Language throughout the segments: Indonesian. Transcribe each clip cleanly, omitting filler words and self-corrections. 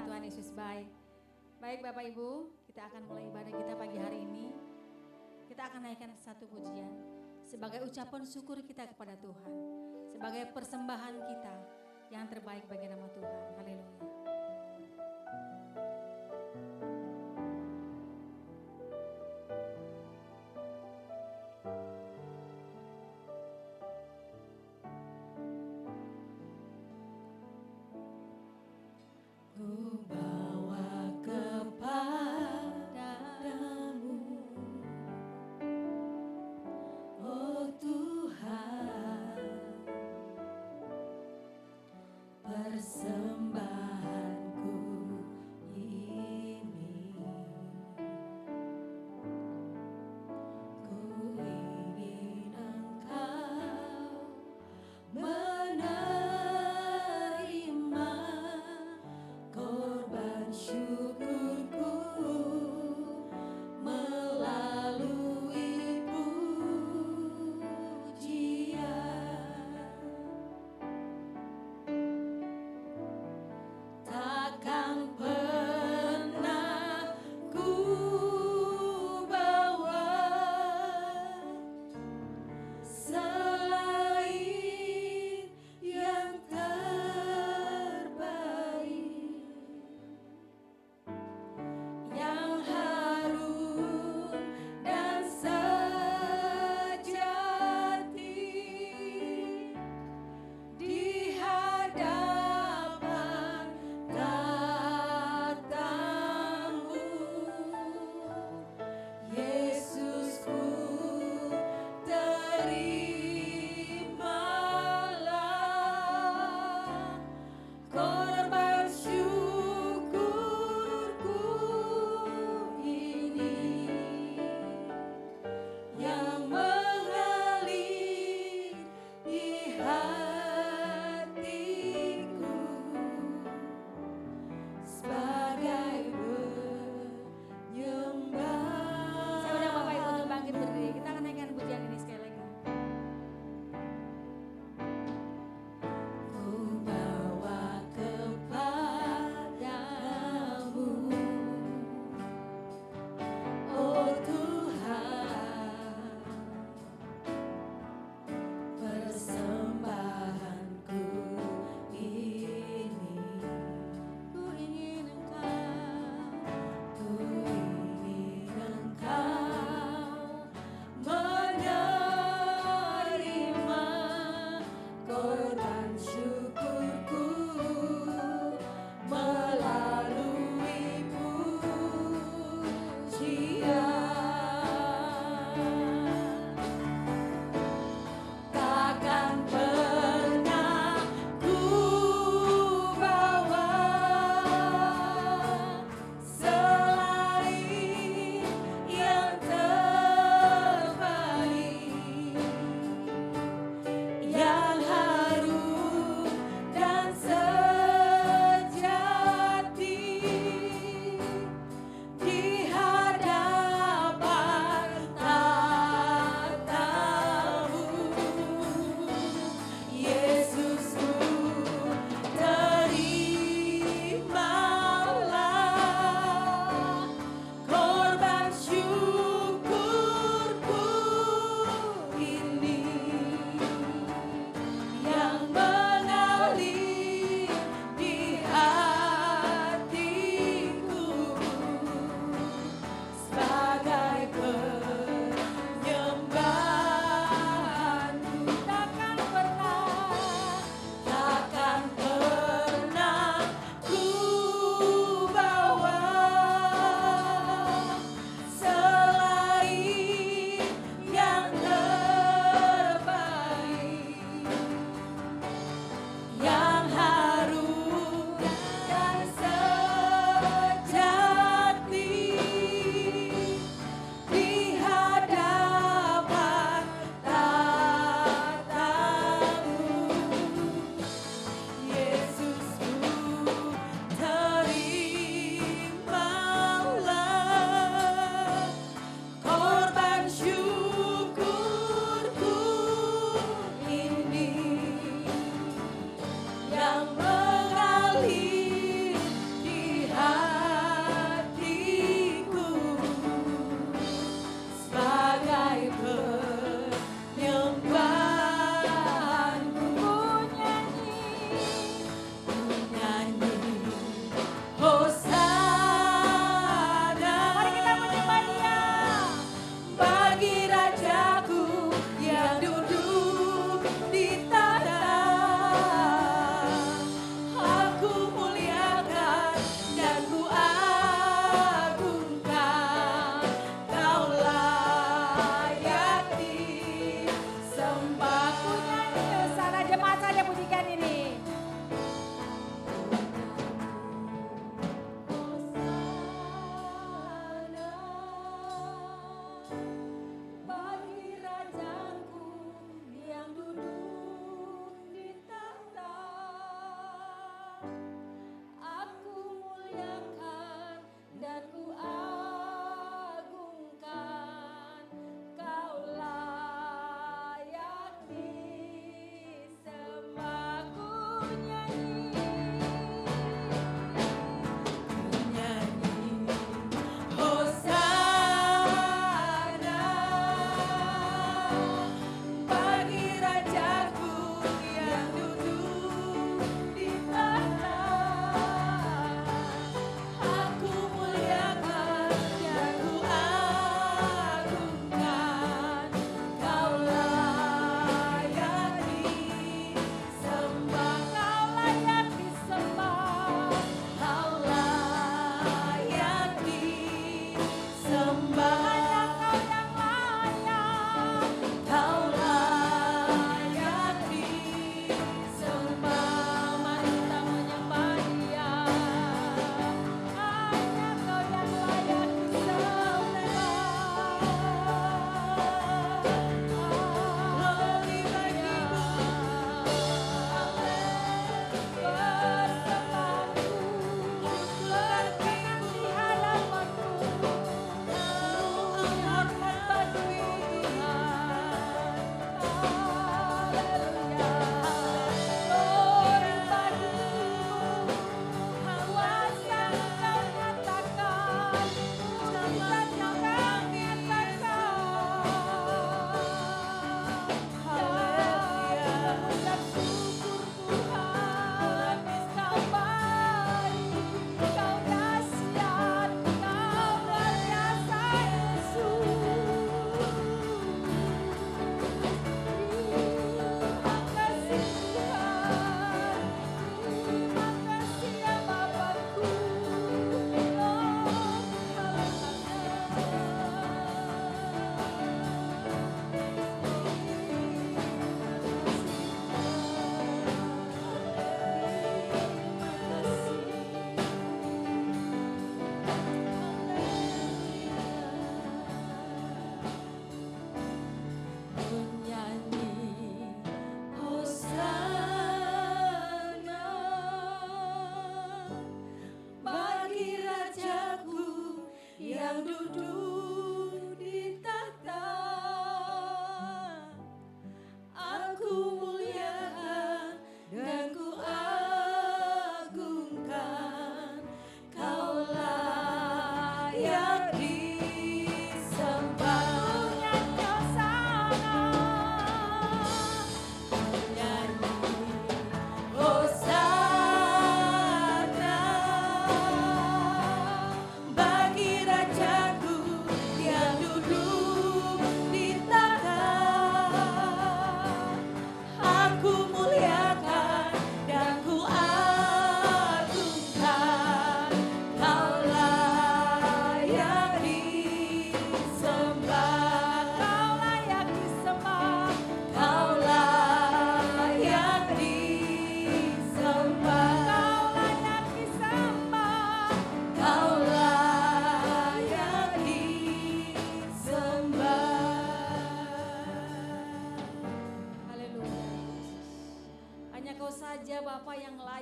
Tuhan Yesus baik. Baik Bapak Ibu, kita akan mulai ibadah kita pagi hari ini. Kita akan naikkan satu pujian sebagai ucapan syukur kita kepada Tuhan. Sebagai persembahan kita yang terbaik bagi nama Tuhan. Haleluya. Tak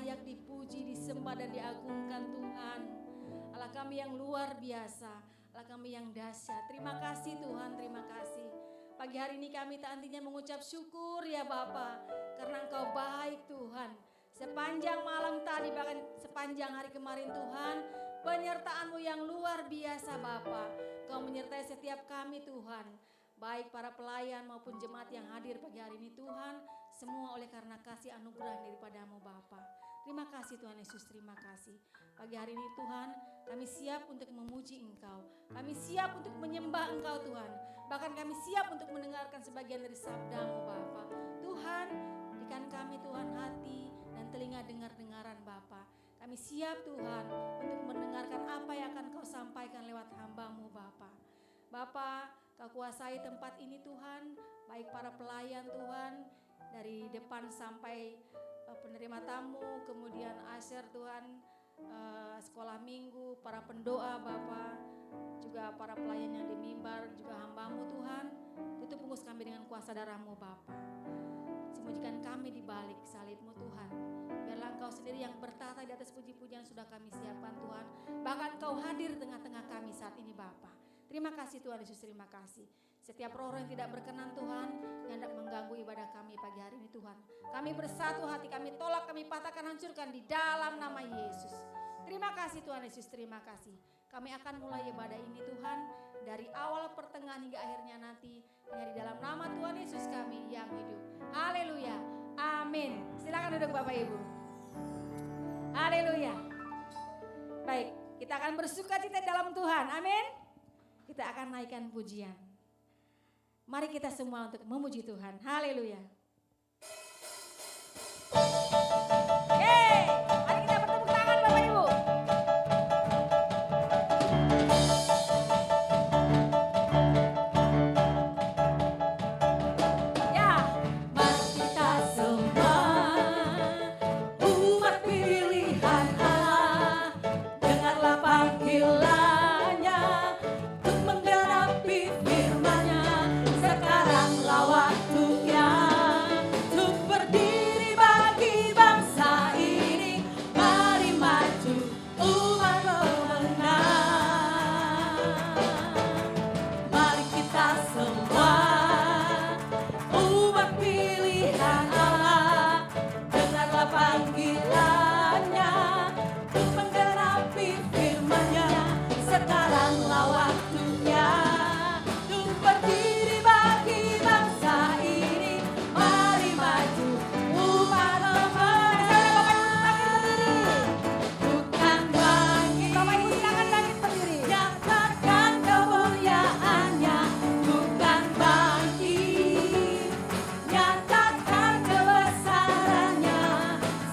layak dipuji, disembah dan diagungkan Tuhan. Allah kami yang luar biasa, Allah kami yang dahsyat. Terima kasih Tuhan, terima kasih. Pagi hari ini kami tak hentinya mengucap syukur ya Bapa, karena Engkau baik Tuhan. Sepanjang malam tadi bahkan sepanjang hari kemarin Tuhan, penyertaan-Mu yang luar biasa Bapa. Kau menyertai setiap kami Tuhan, baik para pelayan maupun jemaat yang hadir pagi hari ini Tuhan, semua oleh karena kasih anugerah daripada-Mu Bapa. Terima kasih Tuhan Yesus, terima kasih. Pagi hari ini Tuhan, kami siap untuk memuji Engkau. Kami siap untuk menyembah Engkau Tuhan. Bahkan kami siap untuk mendengarkan sebagian dari sabda-Mu Bapa. Tuhan, berikan kami Tuhan hati dan telinga dengar-dengaran Bapa. Kami siap Tuhan untuk mendengarkan apa yang akan Kau sampaikan lewat hamba-Mu Bapa. Bapa, Kau kuasai tempat ini Tuhan, baik para pelayan Tuhan, dari depan sampai penerima tamu, kemudian Asher Tuhan, sekolah minggu, para pendoa Bapa, juga para pelayan yang di mimbar, juga hamba-Mu Tuhan. Tutup bungkus kami dengan kuasa darah-Mu Bapa. Sembunyikan kami di balik salib-Mu Tuhan. Biarlah Engkau sendiri yang bertata di atas puji-pujian sudah kami siapkan Tuhan. Bahkan Engkau hadir tengah-tengah kami saat ini Bapa. Terima kasih Tuhan Yesus, terima kasih. Setiap roh yang tidak berkenan Tuhan, yang hendak mengganggu ibadah kami pagi hari ini Tuhan. Kami bersatu hati, kami tolak, kami patahkan, hancurkan di dalam nama Yesus. Terima kasih Tuhan Yesus, terima kasih. Kami akan mulai ibadah ini Tuhan, dari awal pertengahan hingga akhirnya nanti. Hanya di dalam nama Tuhan Yesus kami yang hidup. Haleluya, amin. Silakan duduk Bapak Ibu. Haleluya. Baik, kita akan bersuka cita dalam Tuhan, amin. Kita akan naikkan pujian. Mari kita semua untuk memuji Tuhan. Haleluya. Yeay, mari kita bertepuk tangan Bapak Ibu. Ya, mari kita semua umat pilihan Allah, dengarlah panggilannya untuk menggenapi firman-Nya. Sekaranglah waktunya untuk berdiri bagi bangsa ini. Mari maju umat pemenang. Mari kita semua umat pilihan Allah, dengarlah panggilannya untuk menggenapi firman-Nya. Sekaranglah waktunya untuk berdiri bagi bangsa ini. Mari maju umat pemenang. Bukan bangkit, Bapak Ibu silakan bangkit berdiri. Nyatakan kemuliaan-Nya. Bukan bangkit, nyatakan kebesaran-Nya.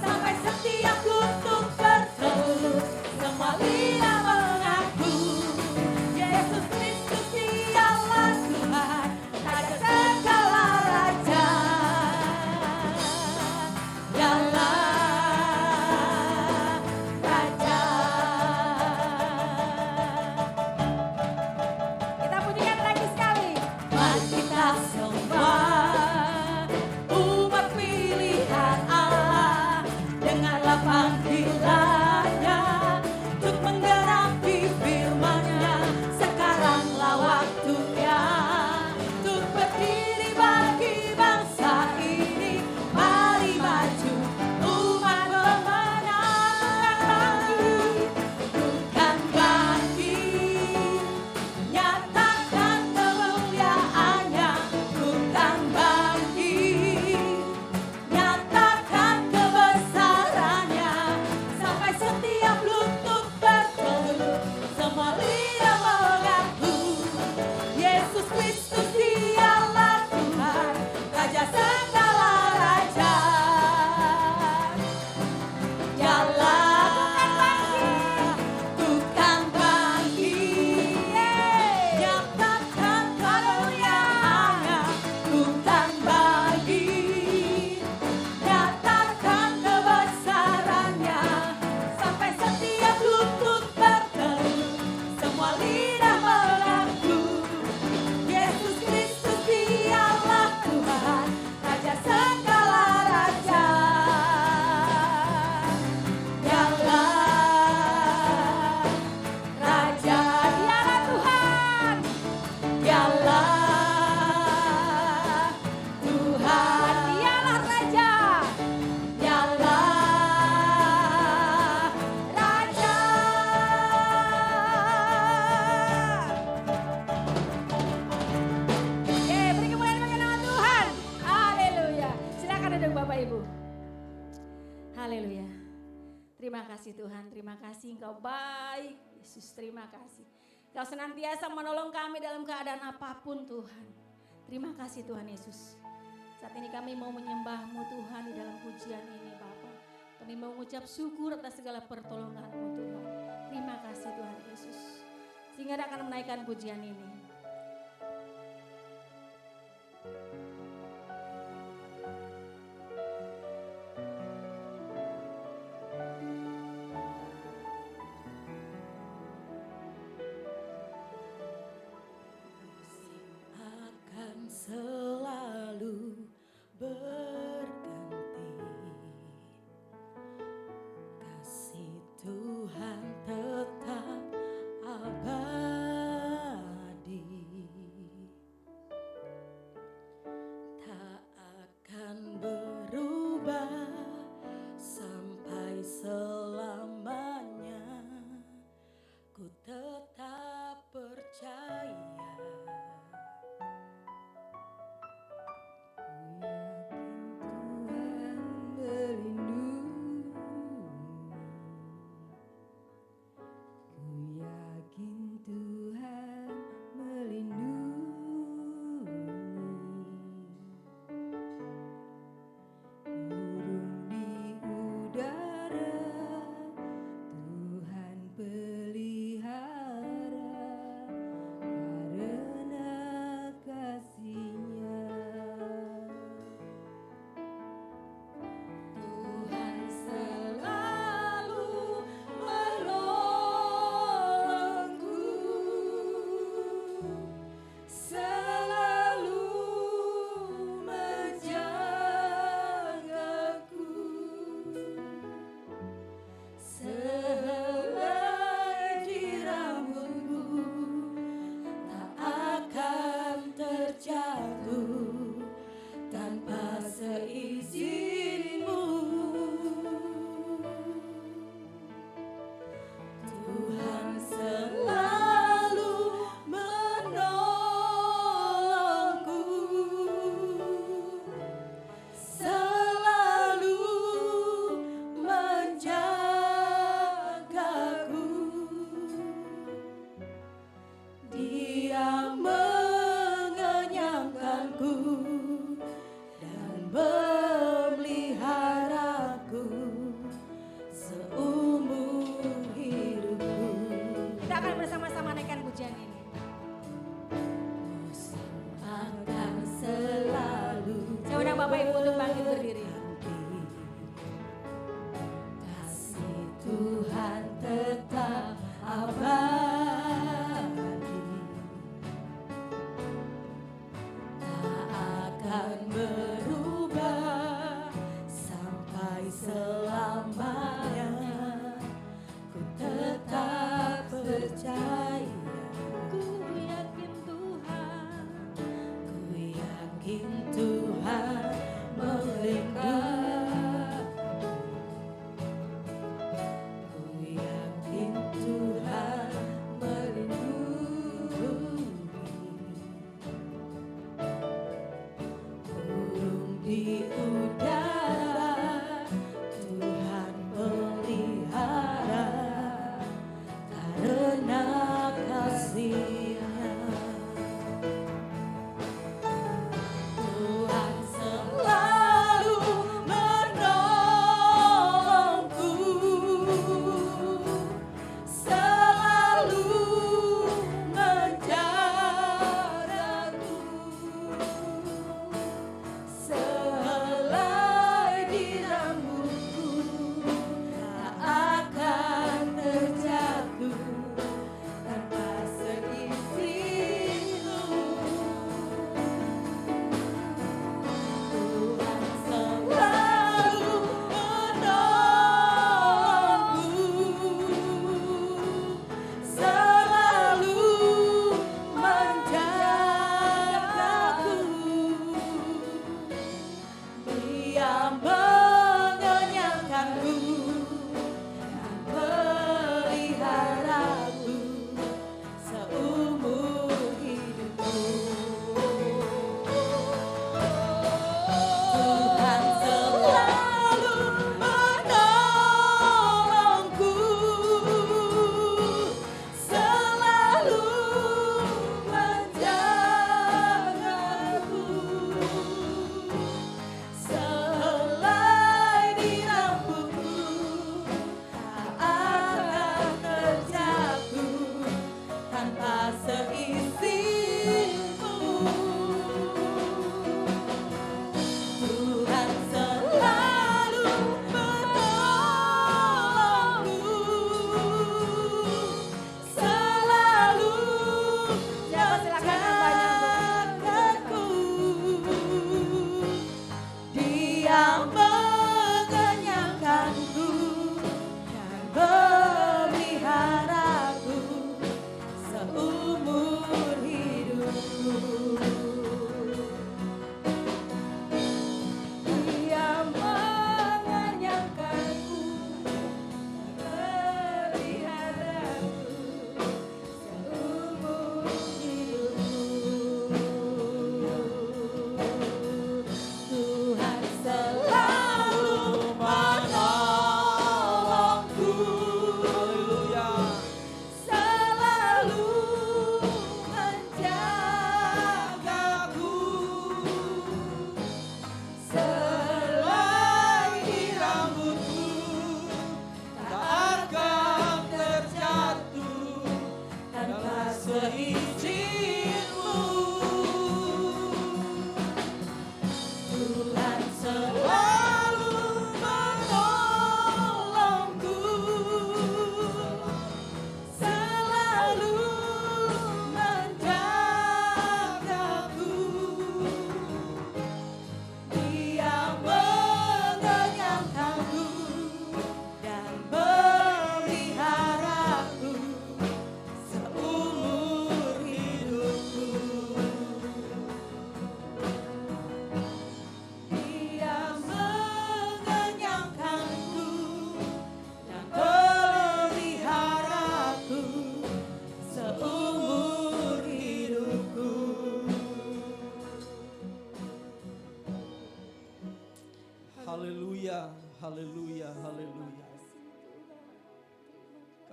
Sampai setiap lutut bertelur, semua lidah mengaku Yesus Kristus dialah Tuhan, Raja segala raja. Dialah Raja. Kita pujikan lagi sekali. Mari kita semua umat pilihan Allah, dengarlah panggilannya untuk menggenapi firman-Nya. Sekaranglah waktunya untuk berdiri bagi bangsa ini. Mari maju umat pemenang. Bukan bangkit, nyatakan kemuliaan-Nya. Bukan bangkit, nyatakan kebesaran-Nya. Sampai Terima kasih Tuhan, terima kasih Engkau baik. Yesus, terima kasih. Kau senantiasa menolong kami dalam keadaan apapun Tuhan. Terima kasih Tuhan Yesus. Saat ini kami mau menyembah-Mu Tuhan di dalam pujian ini Bapa. Kami mau mengucap syukur atas segala pertolongan-Mu Tuhan. Terima kasih Tuhan Yesus. Sehingga akan menaikkan pujian ini. Selalu berganti, kasih Tuhan tetap abadi, tak akan berubah sampai selamanya. Ku tetap percaya. Ku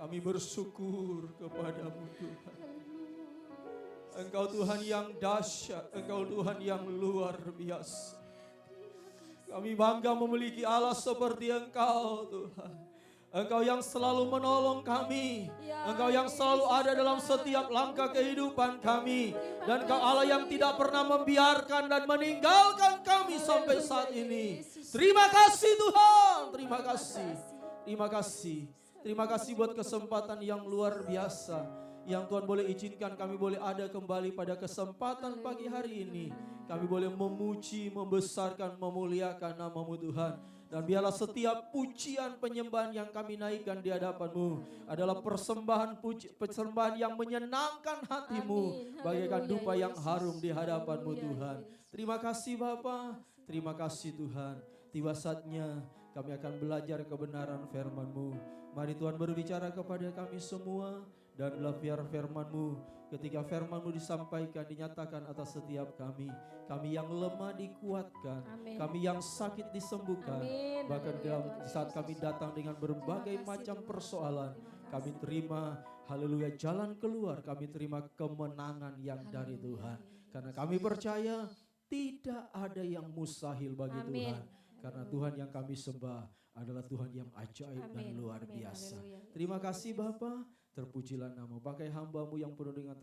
Kami bersyukur kepadamu Tuhan. Engkau Tuhan yang dahsyat, Engkau Tuhan yang luar biasa. Kami bangga memiliki Allah seperti Engkau Tuhan. Engkau yang selalu menolong kami. Engkau yang selalu ada dalam setiap langkah kehidupan kami. Dan Engkau Allah yang tidak pernah membiarkan dan meninggalkan kami sampai saat ini. Terima kasih Tuhan, terima kasih. Terima kasih. Terima kasih buat kesempatan yang luar biasa. Yang Tuhan boleh izinkan kami boleh ada kembali pada kesempatan pagi hari ini. Kami boleh memuji, membesarkan, memuliakan nama-Mu Tuhan. Dan biarlah setiap pujian penyembahan yang kami naikkan di hadapan-Mu adalah persembahan yang menyenangkan hati-Mu. Bagaikan dupa yang harum di hadapan-Mu Tuhan. Terima kasih Bapa, terima kasih Tuhan. Tiba saatnya kami akan belajar kebenaran firman-Mu. Mari Tuhan berbicara kepada kami semua. Dan biar firman-Mu, ketika firman-Mu disampaikan, dinyatakan atas setiap kami. Kami yang lemah dikuatkan, kami yang sakit disembuhkan. Bahkan saat kami datang dengan berbagai macam persoalan, kami terima, haleluya, jalan keluar. Kami terima kemenangan yang dari Tuhan. Karena kami percaya tidak ada yang mustahil bagi Tuhan. Karena Tuhan yang kami sembah adalah Tuhan yang ajaib dan luar biasa. Terima kasih Bapa. Terpujilah nama. Pakai hamba-Mu yang penuh dengan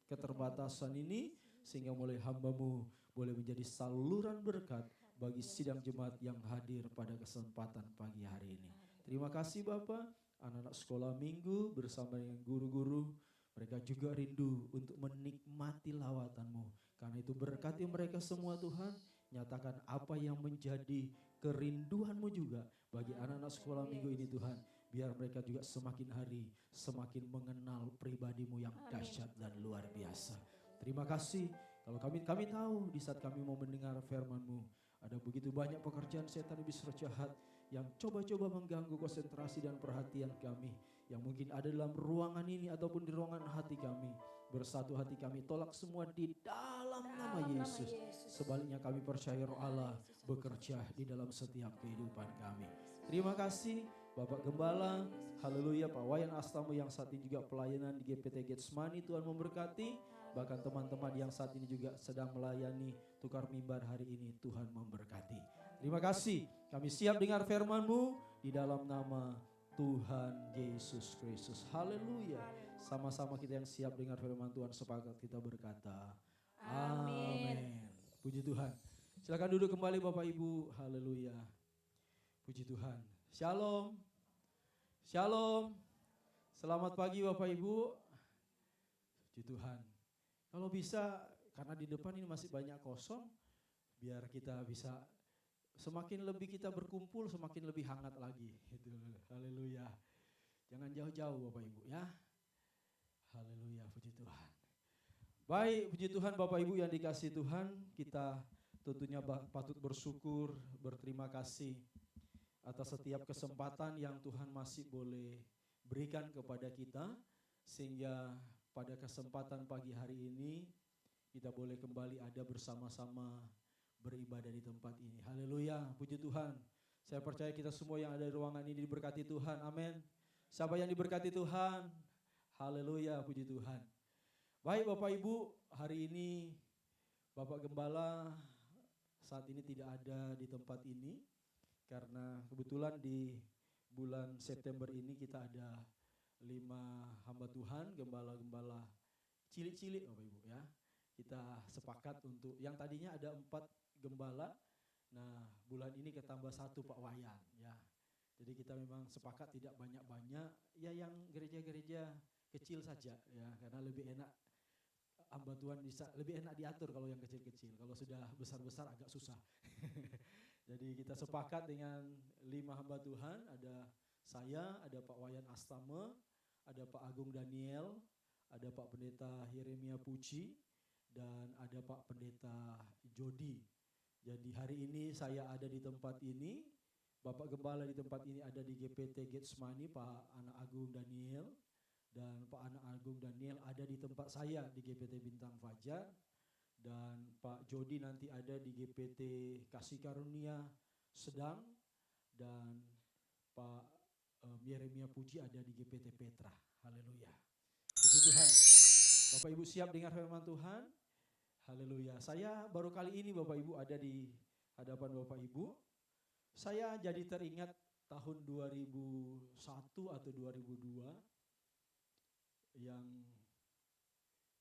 keterbatasan ini. Sehingga mulai hamba-Mu boleh menjadi saluran berkat bagi sidang jemaat yang hadir pada kesempatan pagi hari ini. Terima kasih Bapak. Anak-anak sekolah minggu bersama dengan guru-guru. Mereka juga rindu untuk menikmati lawatan-Mu. Karena itu berkati mereka semua Tuhan. Nyatakan apa yang menjadi kerinduan-Mu juga bagi anak-anak sekolah minggu ini Tuhan. Biar mereka juga semakin hari semakin mengenal pribadi-Mu yang dahsyat dan luar biasa. Terima kasih. Kalau kami tahu di saat kami mau mendengar firman-Mu, ada begitu banyak pekerjaan setan iblis jahat yang coba-coba mengganggu konsentrasi dan perhatian kami. Yang mungkin ada dalam ruangan ini ataupun di ruangan hati kami. Bersatu hati kami tolak semua di dalam nama Yesus. Sebaliknya kami percaya Roh Allah bekerja di dalam setiap kehidupan kami. Terima kasih Bapak Gembala, haleluya, Pak Wayan Astamu yang saat ini juga pelayanan di GPT Getsemani, Tuhan memberkati. Bahkan teman-teman yang saat ini juga sedang melayani tukar mimbar hari ini, Tuhan memberkati. Terima kasih, kami siap dengar firman-Mu di dalam nama Tuhan Yesus Kristus. Haleluya. Sama-sama kita yang siap dengar firman Tuhan, sepakat kita berkata, amin. Puji Tuhan. Silakan duduk kembali Bapak Ibu, haleluya. Puji Tuhan. Shalom. Shalom. Selamat pagi Bapak Ibu. Puji Tuhan. Kalau bisa, karena di depan ini masih banyak kosong, biar kita bisa semakin lebih kita berkumpul, semakin lebih hangat lagi. Gitu. Haleluya. Jangan jauh-jauh Bapak Ibu ya. Haleluya, puji Tuhan. Baik, puji Tuhan Bapak Ibu yang dikasihi Tuhan, kita tentunya patut bersyukur, berterima kasih atas setiap kesempatan yang Tuhan masih boleh berikan kepada kita. Sehingga pada kesempatan pagi hari ini kita boleh kembali ada bersama-sama beribadah di tempat ini. Haleluya, puji Tuhan. Saya percaya kita semua yang ada di ruangan ini diberkati Tuhan, amin. Siapa yang diberkati Tuhan? Haleluya, puji Tuhan. Baik Bapak Ibu, hari ini Bapak Gembala saat ini tidak ada di tempat ini. Karena kebetulan di bulan September ini kita ada 5 hamba Tuhan, gembala-gembala cilik-cilik Bapak Ibu ya. Kita sepakat untuk, yang tadinya ada 4 gembala, nah bulan ini ketambah 1 Pak Wayan ya. Jadi kita memang sepakat tidak banyak-banyak, ya yang gereja-gereja kecil saja ya. Karena lebih enak, hamba Tuhan bisa lebih enak diatur kalau yang kecil-kecil. Kalau sudah besar-besar agak susah. Jadi kita sepakat dengan 5 hamba Tuhan, ada saya, ada Pak Wayan Astame, ada Pak Agung Daniel, ada Pak Pendeta Yeremia Puji, dan ada Pak Pendeta Jody. Jadi hari ini saya ada di tempat ini, Bapak Gembala di tempat ini ada di GPT Getsemani, Pak Anak Agung Daniel, dan Pak Anak Agung Daniel ada di tempat saya di GPT Bintang Fajar. Dan Pak Jody nanti ada di GPT Kasih Karunia Sedang, dan Pak Yeremia Puji ada di GPT Petra. Haleluya. Puji Tuhan. Bapak Ibu siap dengar firman Tuhan? Haleluya. Saya baru kali ini Bapak Ibu ada di hadapan Bapak Ibu. Saya jadi teringat tahun 2001 atau 2002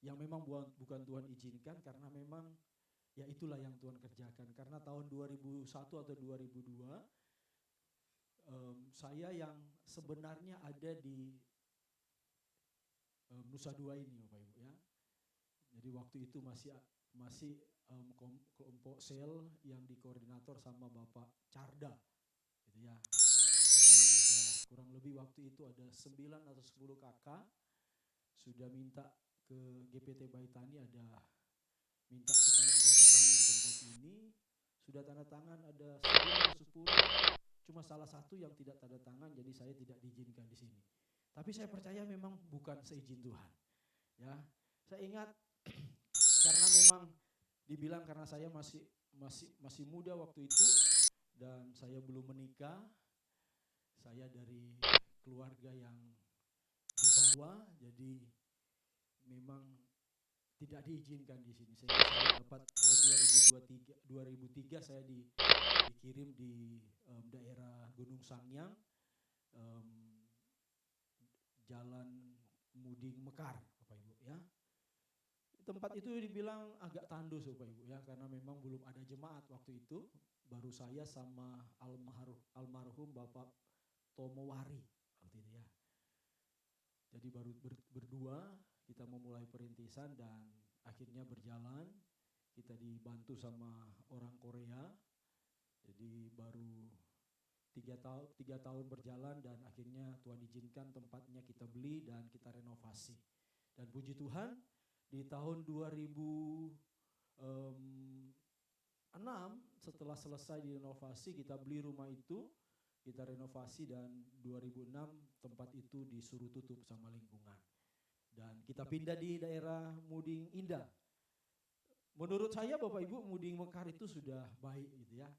yang memang bukan Tuhan izinkan, karena memang ya itulah yang Tuhan kerjakan. Karena tahun 2001 atau 2002 saya yang sebenarnya ada di Nusa Dua ini Bapak Ibu ya. Jadi waktu itu masih kelompok sel yang dikoordinator sama Bapak Carda gitu ya. Jadi ada kurang lebih waktu itu ada 9 atau 10 kakak sudah minta ke GPT Baitani, ada minta supaya ada gembala di tempat ini. Sudah tanda tangan ada 9 atau 10, cuma salah satu yang tidak tanda tangan, jadi saya tidak diizinkan di sini. Tapi saya percaya memang bukan seizin Tuhan. Ya, saya ingat karena memang dibilang karena saya masih muda waktu itu dan saya belum menikah. Saya dari keluarga yang di bawah, jadi memang tidak diizinkan di sini. Saya dapat tahun 2003 saya dikirim di daerah Gunung Sangyang, Jalan Muding Mekar, Bapak Ibu ya. Tempat itu dibilang agak tandus Bapak Ibu ya, karena memang belum ada jemaat waktu itu. Baru saya sama almarhum Bapak Tomowari waktu itu ya. Jadi baru berdua kita memulai perintisan dan akhirnya berjalan. Kita dibantu sama orang Korea. Jadi baru 3 tahun berjalan dan akhirnya Tuhan izinkan tempatnya kita beli dan kita renovasi. Dan puji Tuhan di tahun 2006 setelah selesai direnovasi kita beli rumah itu, kita renovasi dan 2006 tempat itu disuruh tutup sama lingkungan. Dan kita pindah di daerah Muding Indah. Menurut saya Bapak Ibu Muding Mekar itu sudah baik gitu ya.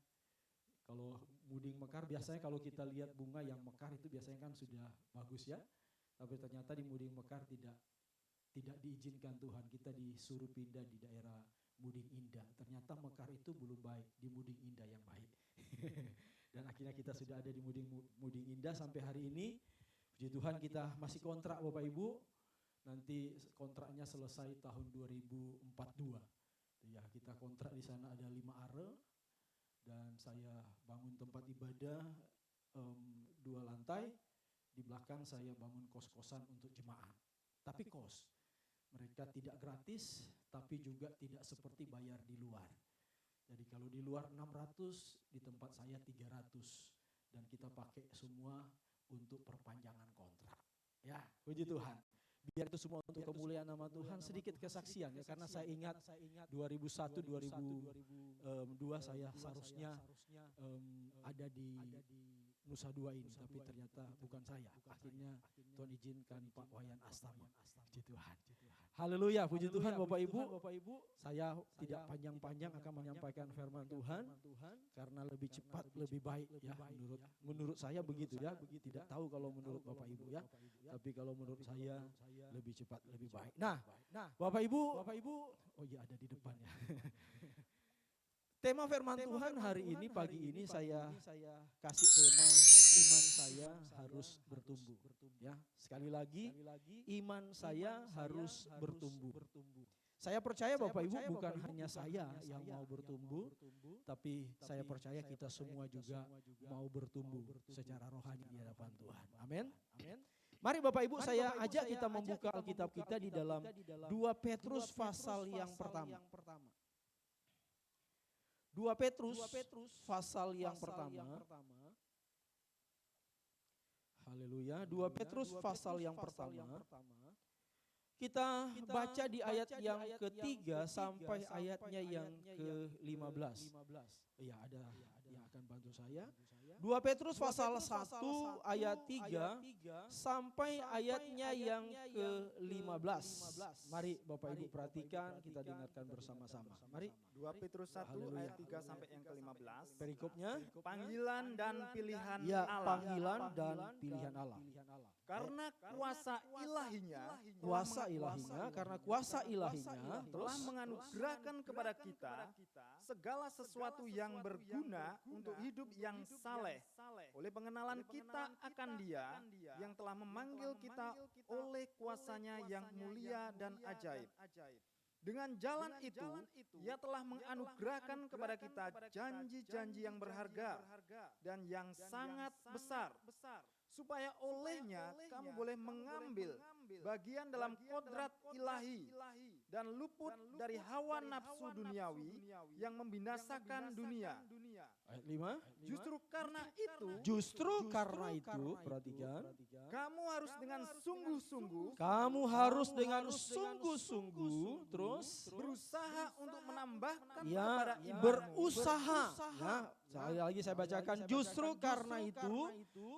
Kalau Muding Mekar biasanya kalau kita lihat bunga yang mekar itu biasanya kan sudah bagus ya. Tapi ternyata di Muding Mekar tidak diizinkan Tuhan. Kita disuruh pindah di daerah Muding Indah. Ternyata Mekar itu belum baik, di Muding Indah yang baik. Dan akhirnya kita sudah ada di Muding Indah sampai hari ini. Puji Tuhan kita masih kontrak Bapak Ibu. Nanti kontraknya selesai tahun 2042. Ya, kita kontrak di sana ada 5 are dan saya bangun tempat ibadah 2 lantai. Di belakang saya bangun kos-kosan untuk jemaat. Tapi kos. Mereka tidak gratis, tapi juga tidak seperti bayar di luar. Jadi kalau di luar 600, di tempat saya 300. Dan kita pakai semua untuk perpanjangan kontrak. Ya, puji Tuhan. Biar itu semua untuk kemuliaan nama Tuhan. Sedikit kesaksian ya, karena saya ingat 2001, 2002 saya seharusnya ada di Nusa Dua ini, tapi ternyata bukan saya. Akhirnya Tuhan izinkan Pak Wayan Astama. Puji Tuhan. Haleluya, puji Tuhan Bapak Ibu. Saya tidak panjang-panjang akan menyampaikan firman Tuhan karena lebih cepat, lebih baik ya. Menurut saya begitu ya. Tidak tahu kalau menurut Bapak Ibu ya. Tapi kalau menurut saya lebih cepat, lebih baik. Nah, Bapak Ibu, oh iya ada di depan ya. Tema firman Tuhan hari ini, pagi ini saya kasih tema iman saya harus bertumbuh. Ya, sekali lagi iman saya harus bertumbuh. Saya percaya Bapak Ibu bukan hanya saya yang mau bertumbuh, tapi saya percaya kita semua juga mau bertumbuh secara rohani di hadapan Tuhan. Amin. Mari Bapak Ibu saya ajak kita membuka Alkitab kita di dalam 2 Petrus pasal yang pertama. 2 Petrus pasal yang pertama. Haleluya. 2 Petrus pasal yang pertama. Kita baca di ayat yang ketiga sampai ayatnya yang ke-15. Ya, ada yang akan bantu saya. 2 Petrus pasal 1 ayat 3 sampai ayatnya yang ke-15. Mari Bapak Ibu perhatikan, kita dengarkan bersama-sama. Mari. 2 Petrus 1 ayat 3 sampai yang ke-15. Perikopnya. Panggilan dan pilihan Ya, Allah. panggilan dan pilihan Allah. Karena kuasa ilahinya Karena kuasa ilahinya telah menganugerahkan kepada kita segala sesuatu yang berguna untuk hidup yang saleh oleh pengenalan kita akan Dia yang telah memanggil kita oleh kuasanya yang mulia dan ajaib. Dengan jalan itu, Ia telah menganugerahkan kepada kita janji-janji yang berharga dan yang sangat besar, supaya olehnya kamu boleh mengambil bagian dalam kodrat ilahi dan luput dari hawa nafsu duniawi yang membinasakan dunia. Ayat 5. Justru karena itu, perhatikan. kamu harus dengan sungguh-sungguh Kamu harus dengan sungguh-sungguh terus berusaha untuk menambahkan kepada ya imanmu. berusaha. Ya, sekali lagi saya bacakan, justru karena itu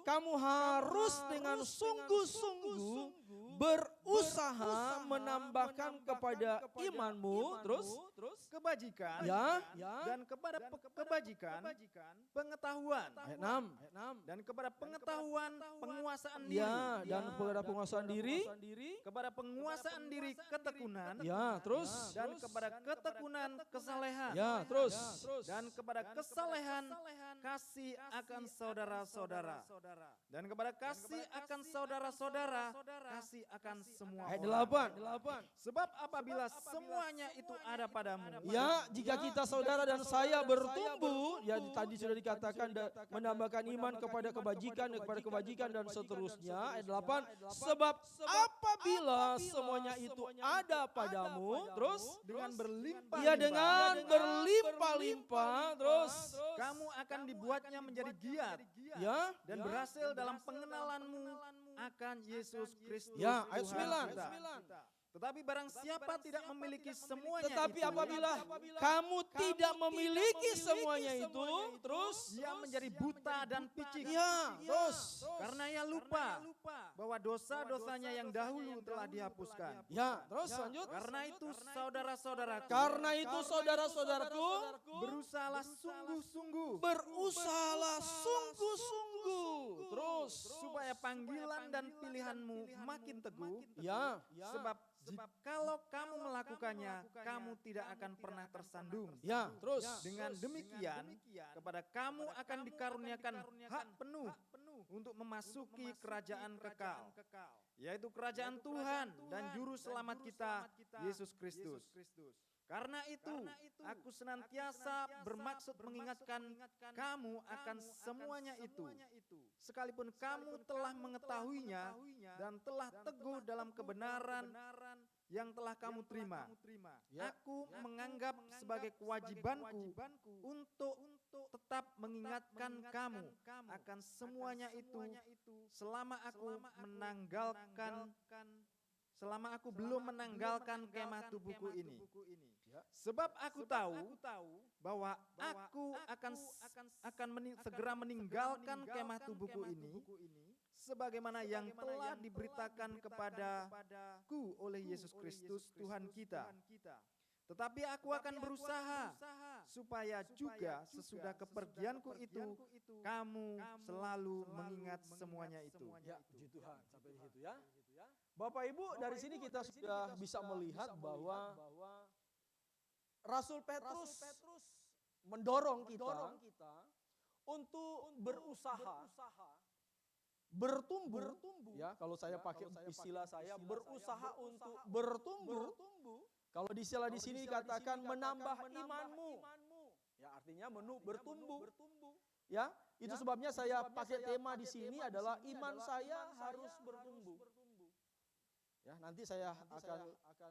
kamu harus dengan sungguh-sungguh berusaha menambahkan kepada imanmu terus kebajikan ya dan kepada kebajikan pengetahuan ayat 6 dan kepada pengetahuan penguasaan diri ya dan kepada penguasaan diri kepada penguasaan diri ketekunan ya terus dan kepada ketekunan kesalehan ya terus dan kepada kesalehan kasih akan saudara-saudara dan kepada kasih akan saudara-saudara kasih akan semua ayat orang. 8. Sebab apabila semuanya itu ada padamu, Ya, jika kita saudara dan saya bertumbuh, ya tadi sudah dikatakan menambahkan iman kepada kebajikan dan seterusnya. Ayat 8, sebab apabila semuanya itu ada padamu, terus dengan berlimpah, ya dengan berlimpah-limpah, terus kamu akan dibuatnya menjadi giat ya, dan berhasil dalam pengenalanmu akan Yesus Kristus. ya ayat Tuhan 9. kita. Tetapi barang siapa tidak memiliki semuanya Tetapi itu, apabila kamu tidak memiliki semuanya itu, terus ia menjadi buta dan picik. ya, terus Karena ia lupa bahwa dosa-dosanya yang dahulu telah dihapuskan. ya, terus lanjut. Karena itu saudara-saudaraku, Karena itu saudara-saudaraku, berusahalah sungguh-sungguh berusahalah sungguh-sungguh terus supaya panggilan dan pilihanmu makin teguh. ya Sebab jikalau kamu melakukannya, kamu tidak akan pernah tersandung. ya terus Dengan demikian, kepada kamu akan dikaruniakan hak penuh untuk memasuki kerajaan kekal, yaitu kerajaan Tuhan dan Juru Selamat kita, Yesus Kristus. Karena itu, aku senantiasa bermaksud mengingatkan kamu akan semuanya itu, sekalipun kamu telah mengetahuinya dan telah teguh dalam kebenaran yang telah kamu terima. Aku menganggap sebagai kewajibanku untuk tetap mengingatkan kamu akan semuanya itu selama aku belum menanggalkan kemah tubuhku ini. Sebab aku tahu bahwa aku akan segera meninggalkan kemah tubuhku ini, sebagaimana yang telah diberitakan kepadaku oleh Yesus Kristus Tuhan kita. Tetapi aku akan berusaha supaya juga sesudah kepergianku itu kamu selalu mengingat semuanya itu. ya puji Tuhan sampai di situ ya. Bapak Ibu, dari sini kita sudah bisa melihat bahwa Rasul Petrus mendorong kita untuk berusaha bertumbuh ya, kalau saya pakai istilah saya berusaha untuk bertumbuh. Kalau di istilah di sini dikatakan menambah imanmu. Ya, artinya bertumbuh. Ya, itu sebabnya saya pakai tema di sini adalah iman saya harus bertumbuh. Ya, nanti saya akan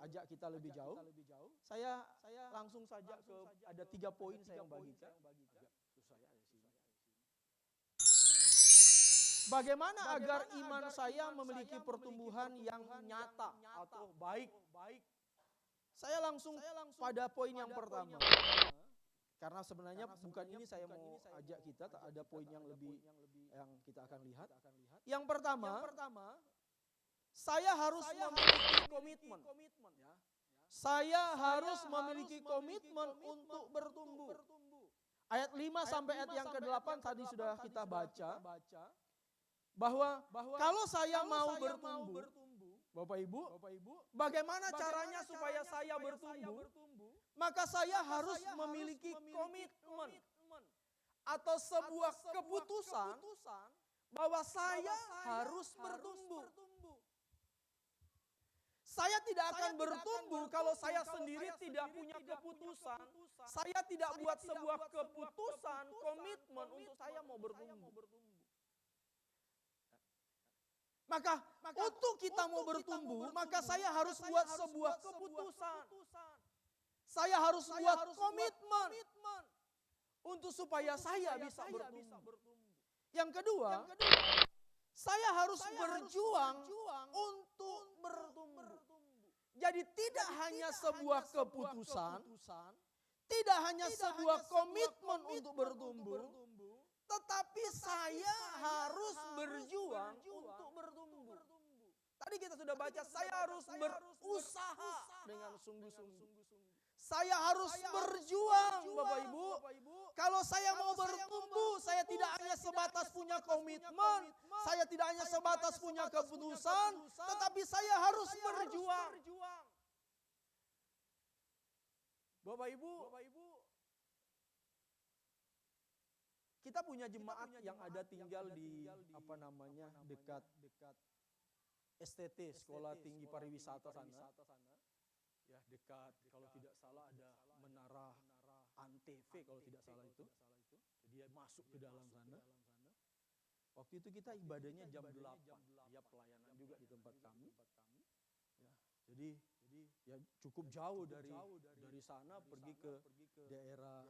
ajak kita lebih jauh. Saya langsung saja ke ada 3 poin saya yang bagikan. Bagaimana agar iman saya memiliki pertumbuhan yang nyata atau baik? Saya langsung pada poin yang pertama. Karena sebenarnya bukan ini saya mau ajak kita, ada poin yang lebih yang kita akan lihat. Yang pertama, saya harus memiliki komitmen. Saya harus memiliki komitmen untuk bertumbuh. Ayat 5 sampai ayat yang ke-8 tadi sudah kita baca. Bahwa kalau saya mau bertumbuh, Bapak Ibu, bagaimana caranya supaya saya bertumbuh? Maka saya harus memiliki komitmen atau sebuah keputusan bahwa saya harus bertumbuh. Saya tidak akan bertumbuh kalau saya sendiri tidak punya keputusan. Saya tidak buat sebuah keputusan, komitmen untuk saya mau bertumbuh. Maka untuk kita mau bertumbuh, maka saya harus buat sebuah keputusan. Saya harus buat komitmen untuk supaya saya bisa bertumbuh. Yang kedua, saya harus berjuang untuk bertumbuh. Jadi tidak hanya sebuah keputusan, tidak hanya sebuah komitmen untuk bertumbuh, tetapi saya harus berjuang untuk bertumbuh. Tadi kita sudah baca, saya harus berusaha dengan sungguh-sungguh. Saya harus berjuang, Bapak Ibu. Kalau saya mau bertumbuh, saya tidak hanya sebatas punya komitmen, saya tidak hanya sebatas punya keputusan, tetapi saya harus berjuang. Bapak Ibu, kita punya jemaat yang ada tinggal di dekat STT, Sekolah Tinggi Pariwisata sana. Ya, dekat, kalau tidak salah ada menara Antv kalau tidak salah itu. Jadi dia masuk ke dalam sana. Waktu itu kita ibadahnya jam 8. Dia pelayanan juga di tempat kami. Ya, jadi ya cukup jauh dari sana pergi ke daerah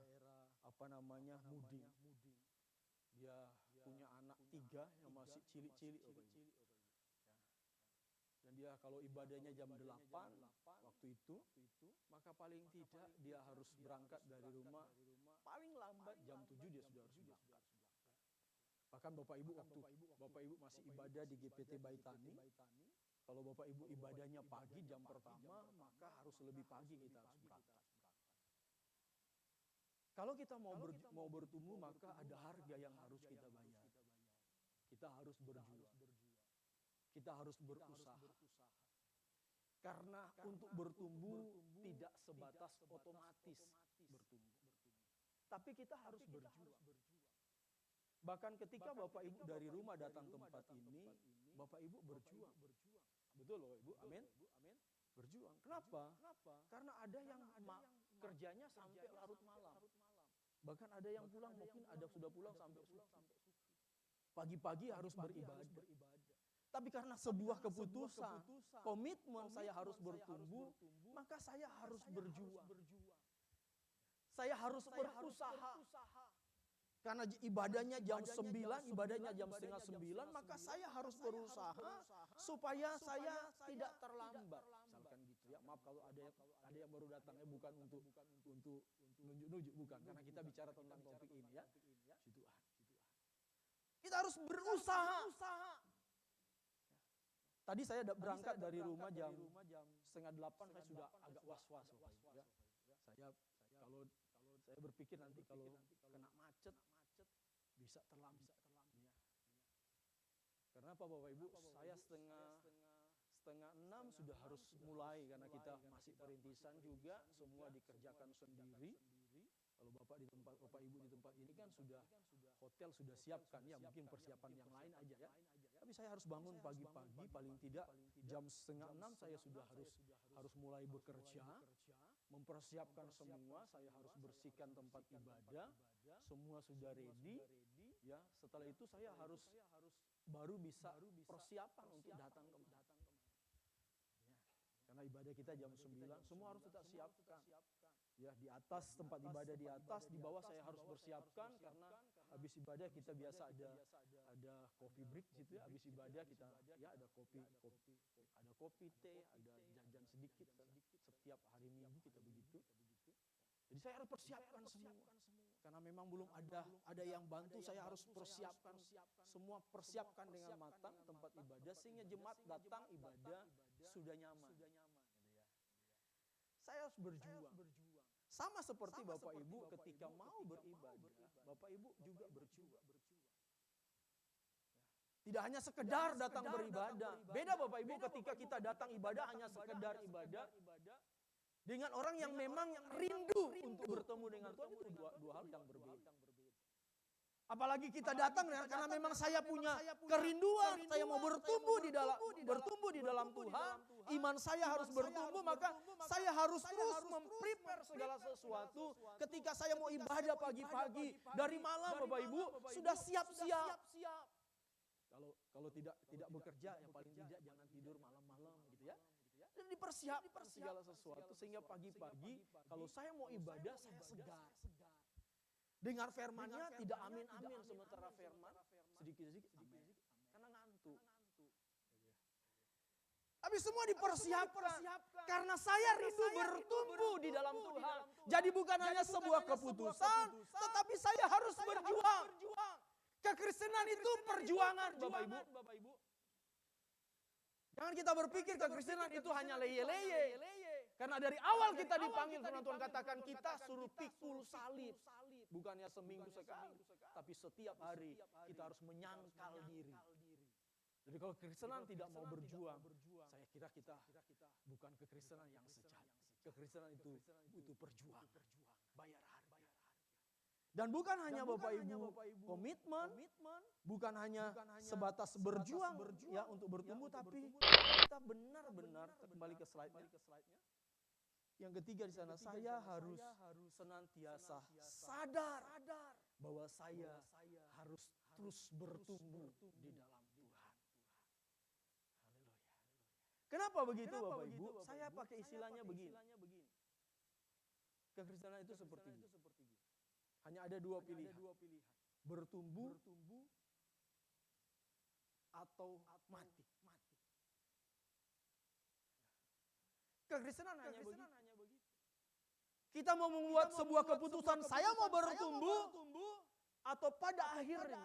Muding. Dia punya anak 3 yang masih cilik-cilik. Dan dia kalau ibadahnya jam 8 waktu itu, maka paling tidak dia harus berangkat dari rumah, paling lambat jam 7 dia sudah harus berangkat. Bahkan Bapak Ibu waktu Bapak Ibu masih ibadah di GPT Baitani, kalau Bapak Ibu ibadahnya pagi jam pertama, maka harus lebih pagi kita harus berangkat. Kalau kita mau bertumbuh, maka ada harga yang harus kita bayar. Kita harus berjuang. Kita harus berusaha. Karena untuk bertumbuh tidak sebatas otomatis bertumbuh. Tapi kita harus berjuang. Bahkan ketika Bapak Ibu dari rumah datang tempat ini, Bapak Ibu berjuang. Betul loh Ibu, amin. Berjuang. Kenapa? Karena ada yang kerjanya sampai larut malam. Bahkan ada yang pulang, mungkin ada sudah pulang sampai subuh. Pagi-pagi harus beribadah. Tapi karena sebuah keputusan, komitmen saya harus bertumbuh, maka saya harus berjuang. Saya harus berusaha. Karena ibadahnya jam 9, ibadahnya jam setengah 9, maka saya harus berusaha supaya saya tidak terlambat. Misalkan gitu ya. Maaf kalau ada yang baru datangnya bukan untuk nunjuk-nunjuk, bukan. Karena kita bicara tentang topik ini ya. Kita harus berusaha. Tadi saya berangkat dari rumah jam setengah 8, saya sudah agak was-was. Ya. Saya berpikir nanti kalau kena macet bisa terlambat. Ya. Karena apa Bapak Ibu? Saya setengah 6 sudah harus mulai karena kita masih perintisan juga, semua dikerjakan sendiri. Kalau Bapak Ibu di tempat ini kan sudah hotel sudah siapkan ya, mungkin persiapan yang lain aja ya. Tapi saya harus bangun pagi-pagi, paling tidak jam setengah 6 saya sudah harus mulai bekerja, mempersiapkan semua, saya harus bersihkan tempat ibadah, semua sudah ready, ya. Setelah itu saya harus baru bisa persiapan untuk datang kemari. Ya. Karena ibadah kita jam 9, semua harus kita siapkan. Ya, di atas tempat ibadah di atas, di bawah saya harus bersiapkan karena habis ibadah kita biasa ada coffee break di situ ya. Habis ibadah kita ya ada kopi, teh, ada jajan sedikit setiap hari Minggu kita begitu. Jadi saya harus persiapkan semua. Karena memang belum ada yang bantu, saya harus persiapkan semua, persiapkan dengan matang tempat ibadah sehingga jemaat datang ibadah sudah nyaman. Saya harus berjuang. Sama seperti Bapak Ibu ketika mau beribadah, Bapak Ibu juga berjuang. Tidak hanya sekedar datang beribadah. Beda Bapak Ibu ketika kita datang ibadah hanya sekedar ibadah. Dengan orang yang memang rindu untuk bertemu dengan Tuhan, itu dua hal yang berbeda. Apalagi kita datang karena memang saya punya kerinduan, saya mau bertumbuh di dalam Tuhan, iman saya harus bertumbuh, maka saya harus terus memprepare segala sesuatu. Ketika saya mau ibadah pagi-pagi, dari malam Bapak Ibu sudah siap-siap. Kalau tidak bekerja, ya paling tidak jangan tidur malam-malam gitu ya. Dan dipersiapkan segala sesuatu sehingga pagi-pagi kalau saya mau ibadah saya segar. Dengar firman-Nya tidak amin-amin, sementara firman sedikit-sedikit amin. Karena ngantuk. Tapi semua dipersiapkan karena saya rindu bertumbuh di dalam Tuhan. Jadi bukan hanya sebuah keputusan, tetapi saya harus berjuang. Kekristenan itu perjuangan, Bapak Ibu. Jangan kita berpikir kekristenan itu hanya leye-leye. Karena dari awal kita dipanggil, firman Tuhan katakan kita suruh pikul salib. Bukannya seminggu sekali, tapi setiap hari kita harus menyangkal diri. Jadi kalau kekristenan tidak mau berjuang, saya kira kita bukan kekristenan yang sejati. Kekristenan itu butuh perjuangan, bayar harga. Dan bukan hanya Bapak Ibu komitmen, bukan hanya sebatas berjuang ya untuk bertumbuh, tapi kita benar-benar, kembali ke slide-nya. Yang ketiga di sana, saya harus senantiasa sadar bahwa saya harus terus bertumbuh di dalam Tuhan. Haleluya. Kenapa begitu Bapak Ibu? Saya pakai istilahnya begini. Kekristenan itu seperti ini. Hanya ada dua pilihan. Bertumbuh atau mati. Kekristenan hanya begitu. Kita mau membuat sebuah keputusan, saya mau bertumbuh, atau pada akhirnya,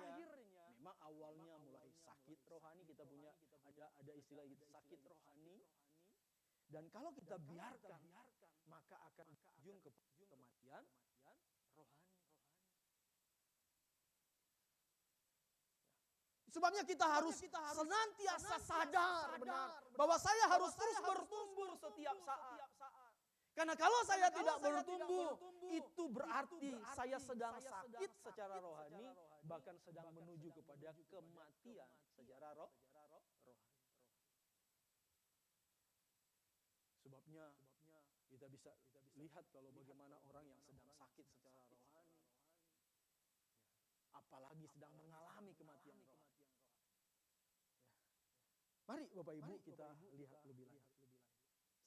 memang awalnya mulai sakit rohani, kita punya ada istilah itu, sakit rohani. Dan kalau kita biarkan, maka akan berujung ke kematian rohani. Sebabnya kita harus senantiasa sadar benar bahwa saya harus terus bertumbuh setiap saat. Karena kalau saya tidak bertumbuh, itu berarti saya sedang sakit secara rohani, bahkan sedang menuju kepada kematian secara rohani. Sebabnya kita bisa lihat kalau bagaimana orang yang sedang sakit secara rohani, apalagi sedang mengalami kematian rohani. Mari Bapak Ibu kita lihat lebih lanjut.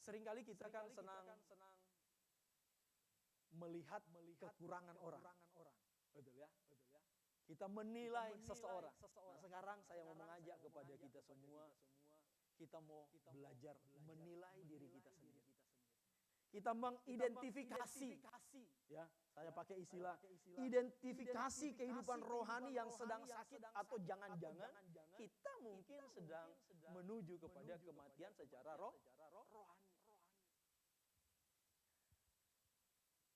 Seringkali kita kan senang melihat kekurangan orang. Betul ya? Kita menilai seseorang. Nah, sekarang saya mau mengajak kepada kita semua, kita mau belajar menilai diri kita sendiri. Kita mengidentifikasi, ya, saya pakai istilah identifikasi kehidupan rohani yang sedang sakit, atau jangan-jangan kita mungkin sedang menuju kepada kematian secara rohani.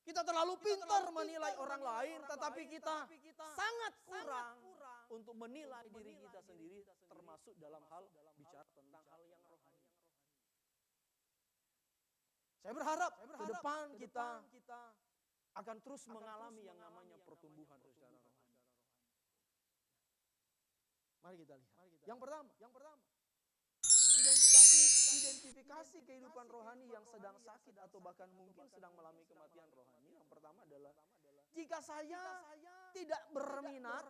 Kita terlalu pintar menilai orang lain, tetapi kita sangat kurang untuk menilai diri kita sendiri, termasuk dalam hal bicara tentang hal yang rohani. Saya berharap ke depan kita akan terus mengalami yang namanya pertumbuhan secara rohani. Mari kita lihat. Yang pertama, identifikasi kehidupan rohani yang sedang sakit atau bahkan mungkin sedang mengalami kematian rohani. Yang pertama adalah jika saya tidak berminat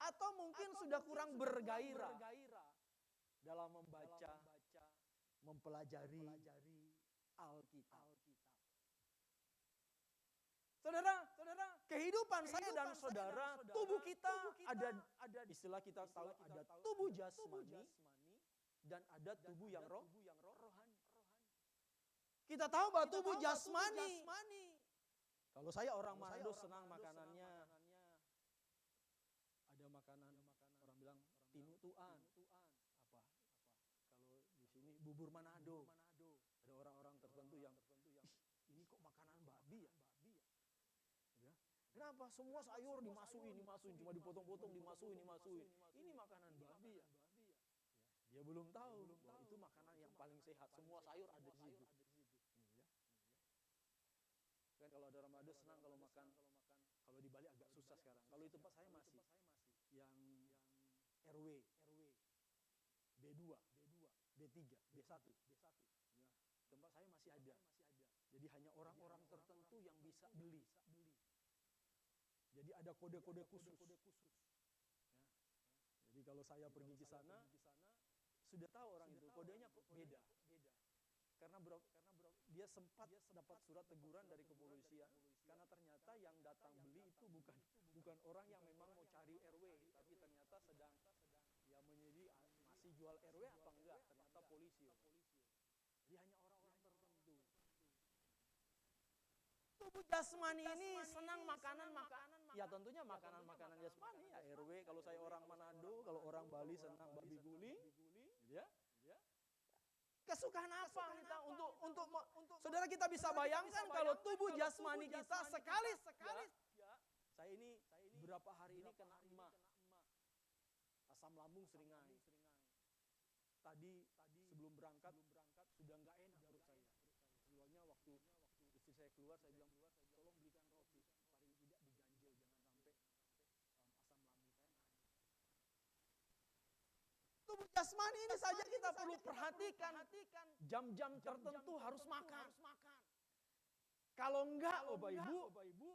atau mungkin sudah kurang bergairah dalam membaca, mempelajari Alkitab. Saudara, kehidupan saya dan saudara, tubuh kita ada istilah kita tahu, ada tubuh jasmani dan ada tubuh yang rohani. Kita tahu bahwa tubuh jasmani Kalau saya orang Manado senang makanannya ada makanan orang bilang tinutuan. Apa? Kalau di sini bubur Manado. Ada orang-orang tertentu yang ini kok makanan babi ya? Ya. Kenapa semua sayur dimasukin, cuma dipotong-potong, dimasukin. Ini makanan babi ya? Dia belum tahu bahwa itu makanan yang paling sehat. Semua sayur ada di situ. Ya. Kan kalau ada Ramadan senang kalau makan. Kalau di Bali agak susah sekarang. Kalau di tempat saya masih yang RW, B2, B3, B1. Ya. Tempat saya masih ada. Jadi hanya orang-orang tertentu yang bisa beli. Jadi ada kode-kode khusus. Ya. Jadi kalau saya pergi ke sana, sudah tahu orang itu kodenya kok beda. Karena dia sempat dapat surat teguran dari kepolisian karena ternyata yang datang beli itu bukan orang yang memang mau cari RW, tapi ternyata sedang ya masih jual RW apa enggak, ternyata polisi. Jadi hanya orang-orang tertentu. Tubuh jasmani ini senang makanan. Ya tentunya makanan jasmani ya RW. Kalau saya orang Manado, kalau orang Bali senang babi guling, gitu ya. Kesukaan apa kita untuk saudara kita bisa bayangkan kalau tubuh jasmani kita sekali ya. Saya ini berapa hari ini kena emah. Asam lambung seringai. Tadi sebelum berangkat sudah enggak enak perut saya. Keluarnya waktu istri saya keluar saya bilang tolong belikan roti paling tidak diganjel jangan sampai asam lambung saya naik. Tubuh jasmani ini saja kita perlu perhatikan. Jam-jam tertentu harus makan. Kalau enggak, Bapak Ibu,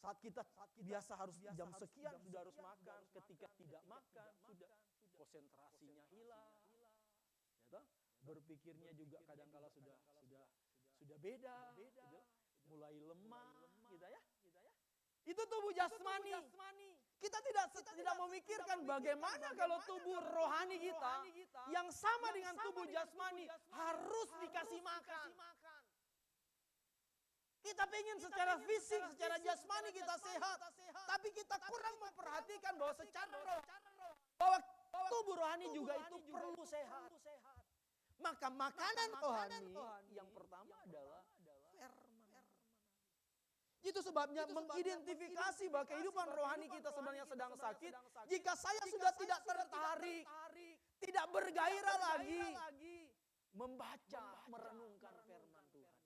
saat kita biasa harus jam sekian sudah harus makan. Ketika tidak makan, sudah konsentrasinya hilang. Ya, berpikirnya juga kadang-kala sudah beda, gitu. Mulai lemah, gitu ya. Itu tubuh jasmani. Kita tidak memikirkan bagaimana kalau tubuh rohani kita yang sama dengan tubuh jasmani harus dikasih makan. Kita pengen secara fisik, secara jasmani kita sehat, tapi kita kurang memperhatikan bahwa secara roh, bahwa tubuh rohani juga itu perlu sehat. Maka makanan rohani yang pertama adalah firman. Itu sebabnya mengidentifikasi bahwa kehidupan rohani kita sebenarnya sedang sakit. Jika saya sudah tidak tertarik, tidak bergairah lagi membaca, merenungkan firman Tuhan.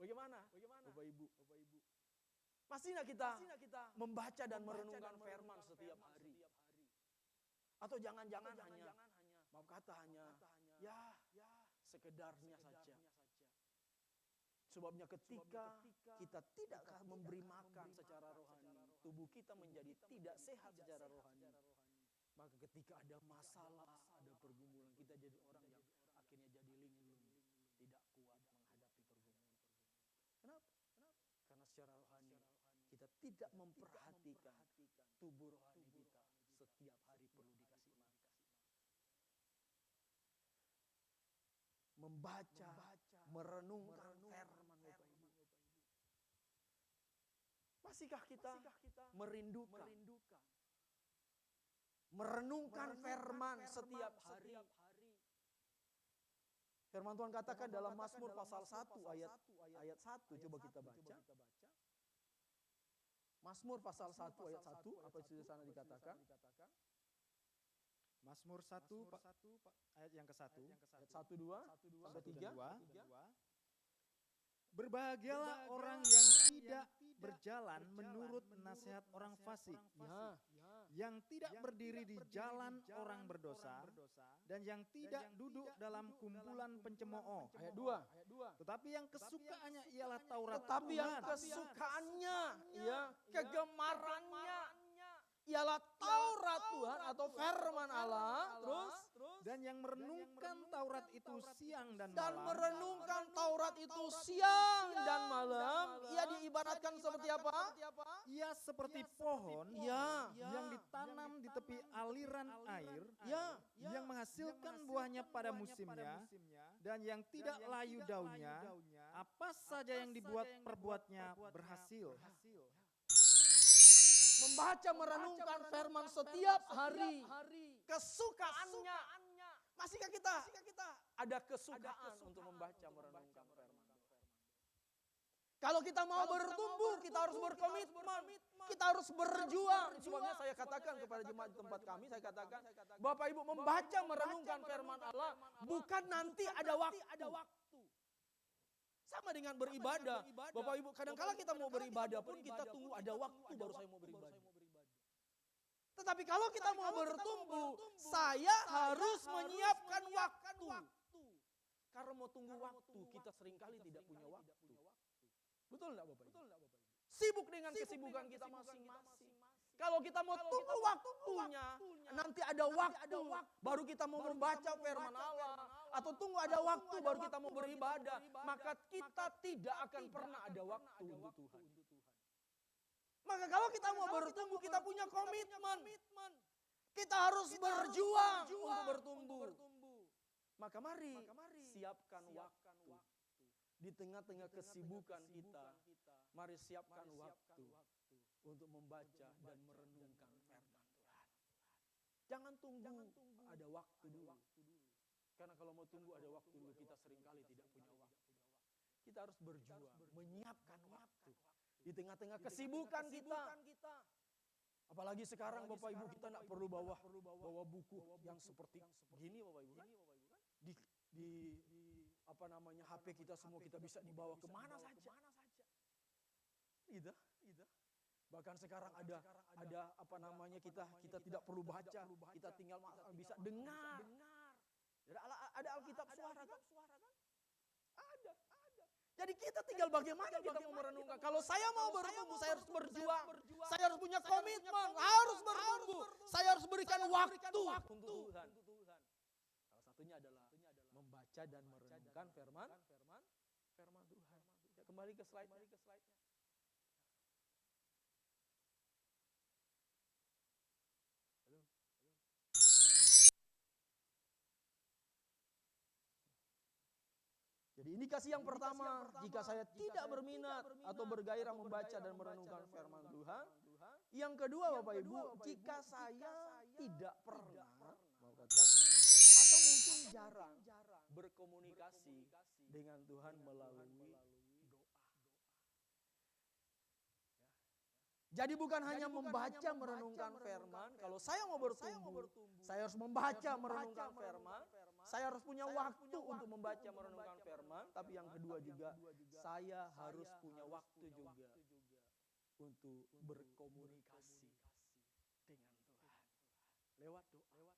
Bagaimana? Bapak Ibu. Masih nggak kita membaca dan merenungkan firman setiap hari? Atau jangan-jangan hanya, maaf kata hanya, ya sekedarnya saja. Sebabnya ketika kita tidak memberi makan secara rohani, tubuh kita menjadi tidak sehat secara rohani. Maka ketika ada masalah, ada pergumulan, kita jadi orang yang akhirnya jadi linglung, tidak kuat menghadapi pergumulan. Kenapa? Karena secara rohani kita tidak memperhatikan tubuh rohani kita setiap hari perlu dikasih makan. Membaca, merenungkan firman Bapak Ibu. Masihkah kita merindukan merenungkan firman setiap hari? Firman Tuhan katakan dalam Mazmur pasal 1 ayat 1, coba kita baca. Mazmur pasal 1 ayat 1, apa di sana dikatakan? Mazmur 1 ayat yang ke-1. Ayat 1, 2, sampai 3. Berbahagialah orang yang tidak berjalan menurut nasihat orang fasik, yang tidak berdiri di jalan orang berdosa, dan yang tidak duduk dalam kumpulan pencemooh. Ayat 2. Tetapi yang kesukaannya ialah Taurat Tetapi yang Tuhan. kesukaannya, ya, kegemarannya ialah Taurat Tuhan atau firman Allah. Terus Dan yang merenungkan Taurat itu siang dan dan malam. merenungkan Taurat itu siang dan malam. Ia diibaratkan seperti apa? Ia seperti pohon Ya. yang ditanam di tepi aliran air, Ya. yang menghasilkan buahnya pada musimnya, dan yang tidak layu daunnya. Apa saja yang dibuat perbuatnya berhasil. Membaca merenungkan firman setiap hari. Kesukaannya. Masihkah kita ada kesukaan untuk membaca merenungkan firman? Kalau kita mau bertumbuh, kita harus berkomitmen. Kita harus berjuang. Sebabnya saya katakan kepada jemaat di tempat kami, saya katakan, Bapak Ibu membaca merenungkan firman Allah bukan nanti ada waktu. Sama dengan beribadah. Bapak Ibu, kadang-kala kita mau beribadah pun kita tunggu ada waktu baru saya mau beribadah. Tetapi kalau kita mau bertumbuh, saya harus menyiapkan waktu. Karena mau tunggu waktu, kita seringkali tidak punya waktu. Betul enggak Bapak Ibu? Sibuk dengan kesibukan kita masing-masing. Kalau kita mau tunggu waktunya, nanti ada waktu, baru kita mau membaca firman Allah. Atau tunggu ada waktu, baru kita mau beribadah. Maka kita tidak akan pernah ada waktu untuk Tuhan. Maka kalau kita mau bertumbuh, kita punya komitmen. Kita harus berjuang untuk bertumbuh. Maka mari siapkan waktu. Di tengah-tengah kesibukan kita, mari siapkan waktu untuk membaca dan merenungkan firman Tuhan. Jangan tunggu ada waktu dulu. Karena kalau mau tunggu ada waktu dulu, kita seringkali tidak punya waktu. Kita harus berjuang, menyiapkan waktu. Di tengah-tengah kesibukan kita. Apalagi sekarang Bapak Ibu kita tidak perlu bawa buku yang seperti gini Bapak Ibu kan. Di apa namanya HP kita semua kita bisa dibawa kemana saja. Gitu. Bahkan sekarang ada apa namanya kita tidak perlu baca, kita tinggal bisa dengar. Ada Alkitab suara kan? Ada. Jadi kita tinggal bagaimana kita mau merenungkan. Kalau saya mau bertumbuh, saya harus berjuang. Saya harus punya komitmen, harus bertumbuh. Saya harus berikan waktu untuk Tuhan. Salah satunya adalah membaca dan merenungkan firman Tuhan. Ya, kembali ke slide-nya. Jadi indikasi yang pertama, jika saya tidak berminat atau bergairah membaca dan merenungkan firman Tuhan. Yang kedua Bapak Ibu, jika saya tidak pernah, mau kata, atau mungkin jarang berkomunikasi dengan Tuhan melalui doa. Jadi bukan hanya membaca merenungkan firman, kalau saya mau bertumbuh, saya harus membaca merenungkan firman. Saya harus punya waktu untuk membaca merenungkan firman, tapi yang kedua juga saya harus punya waktu juga untuk berkomunikasi dengan Tuhan lewat doa.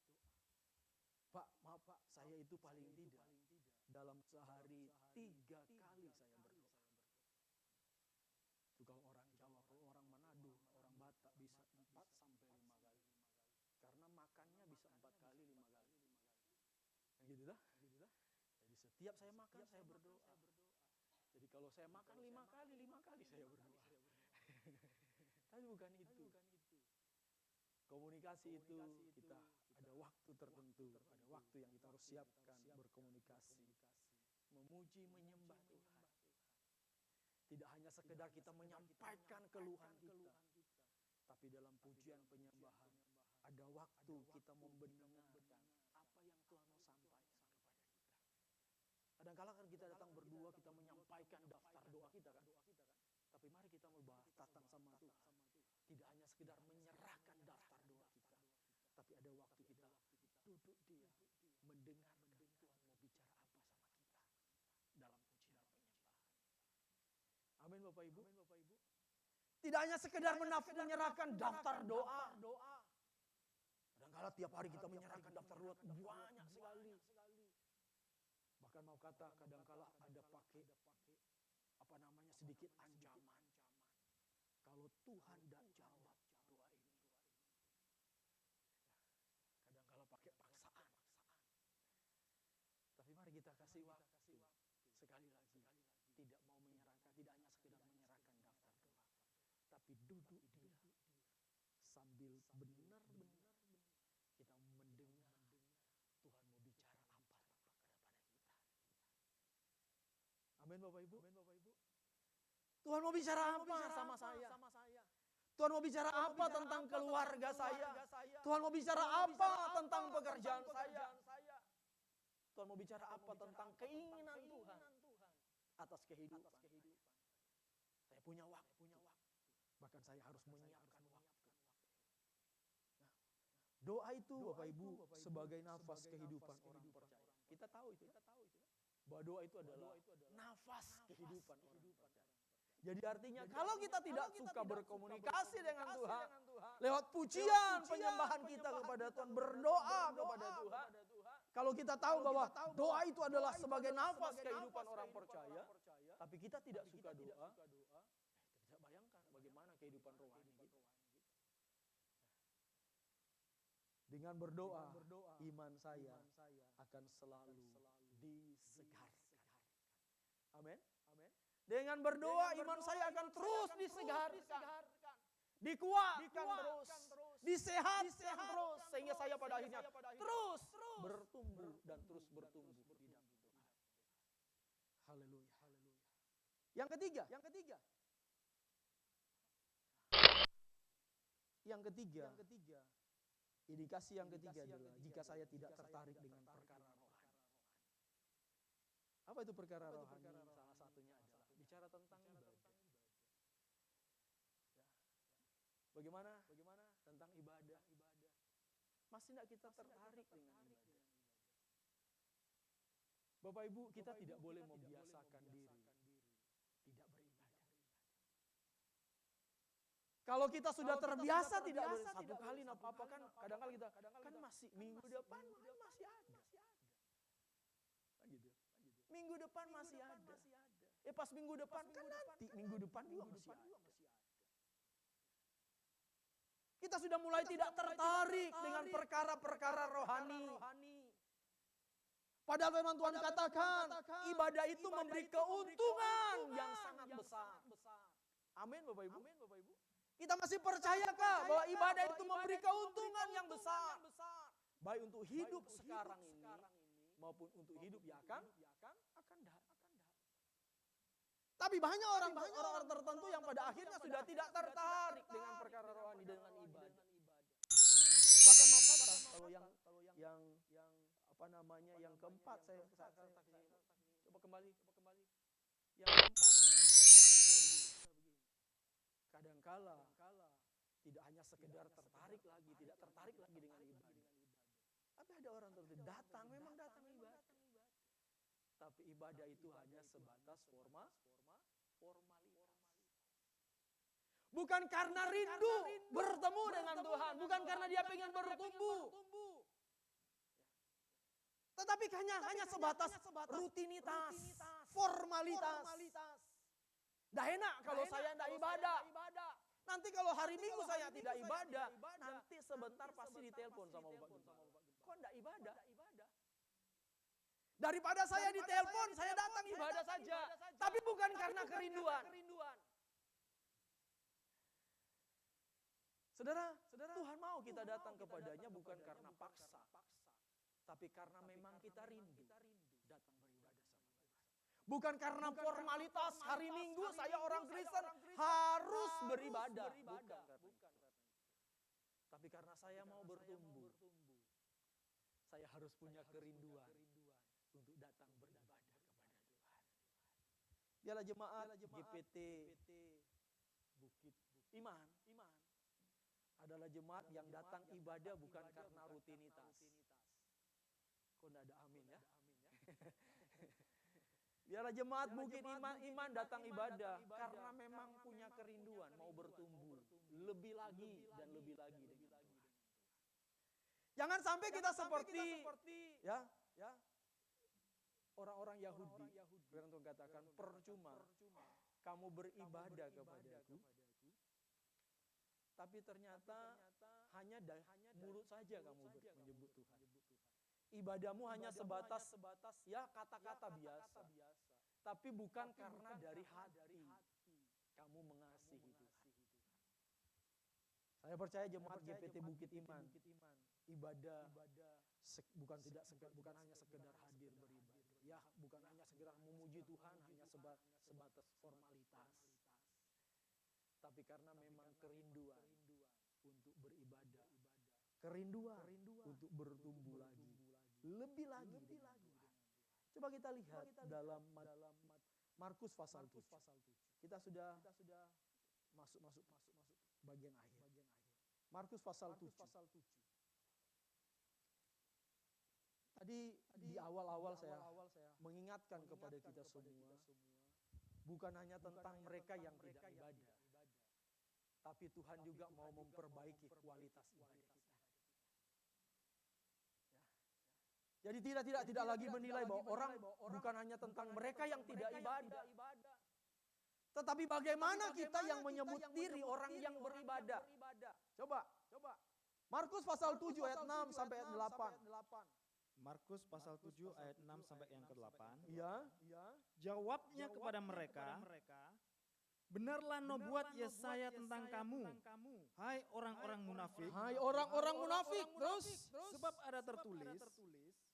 Pak, maaf Pak, saya itu paling tidak dalam sehari 3 kali saya berdoa. Itu kalau orang Jawa, kalau orang Manado, orang Batak bisa 4 sampai 5 kali. Karena makannya bisa 4 kali 5 kali. Gitu dah. Jadi setiap saya makan saya berdoa. Jadi kalau saya makan 5 kali saya berdoa. Tapi bukan itu. Komunikasi itu kita ada waktu tertentu, ada waktu yang kita harus siapkan berkomunikasi, memuji, menyembah Tuhan. Tidak hanya sekedar kita menyampaikan keluhan kita, tapi dalam pujian penyembahan ada waktu kita membenarkan apa yang Tuhan mau sampaikan kepada kita. Kadang-kala kan kita datang berdua, kita menyampaikan daftar doa kita kan. Tapi mari kita datang sama Tuhan. Tidak hanya sekedar menyerahkan daftar doa kita, tapi ada waktu kita duduk diam, mendengarkan Tuhan mau bicara apa sama kita dalam pujian penyembahan. Amin Bapak Ibu. Tidak hanya sekedar menyerahkan daftar doa. Kadang-kala tiap hari kita menyerahkan daftar doa banyak sekali. Bahkan mau kata kadang-kala ada pakai apa namanya sedikit ancaman. Kalau Tuhan tidak jawab doa ini, Sekali lagi, tidak mau menyerahkan, tidak hanya sekedar menyerahkan daftar doa, tapi duduk diam sambil benar-benar kita mendengar Tuhan mau bicara apa kepada kita. Amin Bapak Ibu. Tuhan mau bicara apa sama saya? Tuhan mau bicara apa tentang keluarga saya? Tuhan mau bicara apa tentang pekerjaan saya? Tuhan mau bicara apa tentang keinginan Tuhan atas kehidupan. Saya punya waktu. Bahkan saya harus menyiapkan waktu. Nah, doa itu Bapak Ibu sebagai nafas kehidupan orang percaya. Kita tahu itu. Bahwa doa itu adalah nafas kehidupan orang percaya. Jadi artinya kalau kita tidak suka berkomunikasi dengan Tuhan, lewat pujian, penyembahan kita kepada Tuhan, berdoa kepada Tuhan. Kalau kita tahu bahwa doa itu adalah sebagai nafas kehidupan orang percaya, tapi kita tidak suka doa, kita bisa bayangkan bagaimana kehidupan rohani kita. Dengan berdoa, iman saya akan selalu disegarkan. Amin. Dengan berdoa, iman saya akan terus disegarkan, dikuatkan terus, disehatkan terus, sehingga saya pada akhirnya terus bertumbuh dan terus bertumbuh di dalam Tuhan. Haleluya. Yang ketiga, indikasi yang ketiga adalah jika saya tidak tertarik dengan perkara rohani. Apa itu perkara rohani? Salah satunya adalah bicara tentang ibadah. Bagaimana tentang ibadah? Masih tidak kita tertarik dengan ibadah? Bapak Ibu, kita tidak boleh membiasakan diri tidak beribadah. Kalau kita sudah terbiasa tidak beribadah, satu kali apa-apa kan kadang-kali kita kan masih minggu depan masih ada. Gitu. Minggu depan masih ada. Pas minggu depan kan nanti minggu depan juga masih ada. Kita sudah mulai tidak tertarik dengan perkara-perkara rohani. Padahal firman Tuhan katakan ibadah itu memberi keuntungan yang sangat besar. Amin Bapak Ibu. Kita masih percayakah bahwa ibadah itu memberi keuntungan yang besar? Baik untuk hidup sekarang ini maupun untuk hidup yang akan datang. Tapi banyak orang tertentu yang pada akhirnya sudah tidak tertarik dengan perkara rohani, dengan ibadah. Bahkan mau kata kalau yang keempat saya coba kembali. Yang keempat kadangkala tidak hanya sekedar tertarik lagi, tidak tertarik lagi dengan ibadah. Tapi ada orang tertentu datang ibadah. Tapi ibadah itu hanya sebatas formalitas. Bukan karena rindu bertemu dengan Tuhan, bukan karena dia pengen bertumbuh. Tetapi hanya sebatas rutinitas, formalitas. Dah enak kalau saya tidak ibadah. Nanti kalau hari Minggu saya tidak ibadah, nanti sebentar pasti ditelepon sama Bapak. Kok tidak ibadah? Daripada saya ditelepon, saya datang ibadah saja. Tapi bukan karena kerinduan. Saudara, Tuhan mau kita datang kepadanya bukan karena paksa. Tapi karena memang kita rindu datang beribadah sama Tuhan. Bukan karena formalitas hari Minggu saya orang Kristen harus beribadah. Bukan karena itu. Tapi karena saya mau bertumbuh. Saya harus punya kerinduan untuk datang beribadah kepada Tuhan. Dialah jemaat GPT Bukit Iman adalah jemaat yang datang ibadah bukan karena rutinitas. Kok tidak ada amin ya? Biarlah jemaat Bukit Iman datang ibadah karena memang punya kerinduan mau bertumbuh lebih lagi dan lebih lagi dengan Tuhan. Jangan sampai kita seperti ya orang-orang Yahudi. Firman Tuhan katakan percuma kamu beribadah kepadaku, tapi ternyata hanya mulut saja kamu menyebut Tuhan. Ibadahmu hanya sebatas ya kata-kata biasa. Tapi bukan karena dari hati kamu mengasihi Tuhan. Saya percaya jemaat GPT Bukit Iman ibadah bukan hanya sekedar hadir beribadah. Ya, bukan hanya sekedar memuji Tuhan hanya sebatas formalitas. Tapi karena memang kerinduan untuk beribadah. Kerinduan untuk bertumbuh lagi. Lebih lagi. Coba kita lihat dalam Markus pasal 7. Kita sudah masuk bagian akhir. Markus pasal 7. Tadi di awal-awal saya mengingatkan kepada kita semua, bukan hanya tentang mereka yang tidak ibadah, tapi Tuhan juga mau memperbaiki kualitas ibadah kita. Jadi tidak lagi menilai bahwa orang bukan hanya tentang mereka yang tidak ibadah, tetapi bagaimana kita yang menyebut diri orang yang beribadah. Coba. Markus pasal 7 ayat 6 sampai ayat 8. Markus pasal 7 ayat 6 sampai yang ke-8. Iya. Jawabnya kepada mereka, benarlah nubuat Yesaya tentang kamu, hai orang-orang munafik. Hai orang-orang munafik. Terus. Sebab ada tertulis,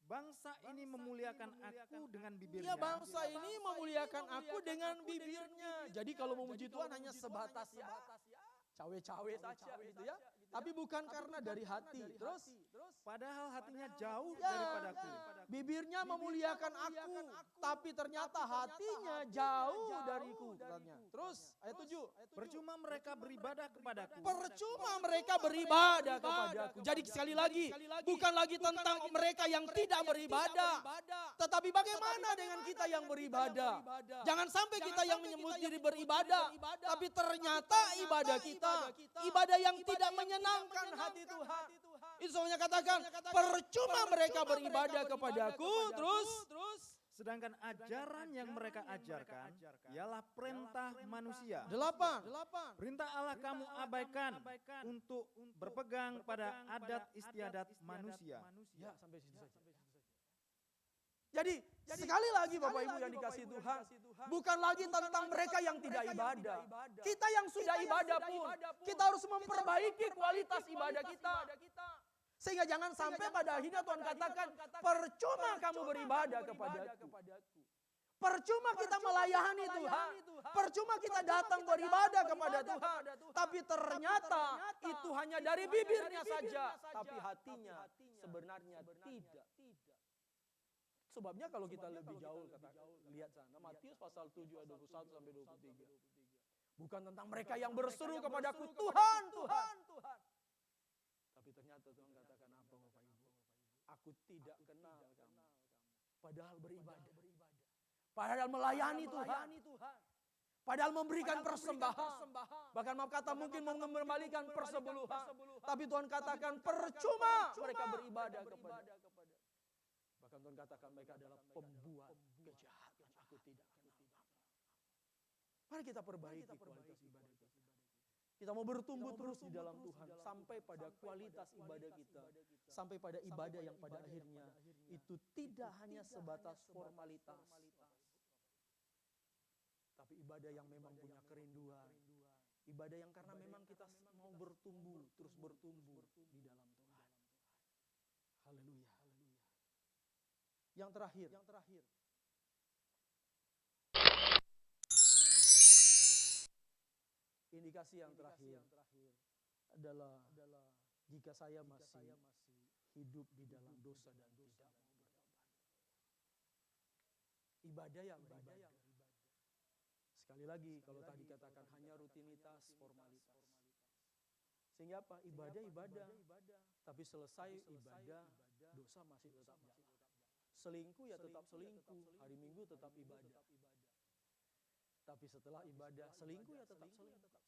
bangsa ini memuliakan aku dengan bibirnya. Iya, bangsa ini memuliakan aku dengan bibirnya. Jadi kalau memuji Tuhan hanya sebatas ya cawe-cawe saja gitu ya. Tapi bukan karena dari hati. Terus Padahal hatinya jauh ya, daripadaku. bibirnya memuliakan aku, tapi ternyata hatinya jauh dariku. Terus ayat 7. Percuma mereka beribadah kepadaku. Percuma mereka beribadah kepadaku. Jadi sekali lagi, bukan lagi tentang mereka yang tidak beribadah, tetapi bagaimana dengan kita yang beribadah. Jangan sampai kita yang menyebut diri beribadah, tapi ternyata ibadah kita, ibadah yang tidak menyenangkan hati Tuhan. Itu soalnya katakan, percuma mereka beribadah kepadaku, terus. Sedangkan ajaran yang mereka ajarkan ialah perintah manusia. 8. Perintah Allah kamu abaikan untuk berpegang pada adat istiadat manusia. Ya, sampai situ saja. Jadi sekali lagi Bapak Ibu yang dikasihi Tuhan, bukan lagi tentang mereka yang tidak ibadah. Kita yang sudah ibadah pun, kita harus memperbaiki kualitas ibadah kita. Sehingga jangan sampai pada akhirnya Tuhan katakan, percuma kamu beribadah kepadaku. Percuma kita melayani Tuhan. Percuma kita datang beribadah kepada Tuhan. Tapi ternyata itu hanya dari bibirnya saja. Tapi hatinya sebenarnya tidak. Sebabnya kalau kita lebih jauh, lihat sana, Matius pasal 7 ayat 21 sampai 23. Bukan tentang mereka yang berseru kepadaku, Tuhan, Tuhan, Tuhan. Tapi ternyata Tuhan katakan apa Bapak Ibu? Aku tidak kenal kamu. Padahal beribadah. Padahal melayani Tuhan. Padahal memberikan persembahan. Bahkan maaf kata mungkin mengembalikan persepuluhan. Tapi Tuhan katakan percuma mereka beribadah kepada. Bahkan Tuhan katakan mereka adalah pembuat kejahatan. Aku tidak kenal kamu. Mari kita perbaiki kualitas ibadah kita. Kita mau bertumbuh terus di dalam Tuhan. Sampai pada kualitas ibadah kita. Sampai pada ibadah yang pada akhirnya itu tidak hanya sebatas formalitas. Tapi ibadah yang memang punya kerinduan. Ibadah yang karena memang kita mau bertumbuh, terus bertumbuh di dalam Tuhan. Haleluya. Yang terakhir. Indikasi yang terakhir adalah jika saya masih hidup di dalam dosa dan tidak mau bertobat. Ibadah yang beribadah. Sekali lagi kalau tadi katakan hanya rutinitas, formalitas. Sehingga apa? Ibadah. Tapi selesai ibadah, dosa masih tetap jalan. Selingkuh ya tetap selingkuh, hari Minggu tetap ibadah. Tapi setelah ibadah, selingkuh ya tetap selingkuh.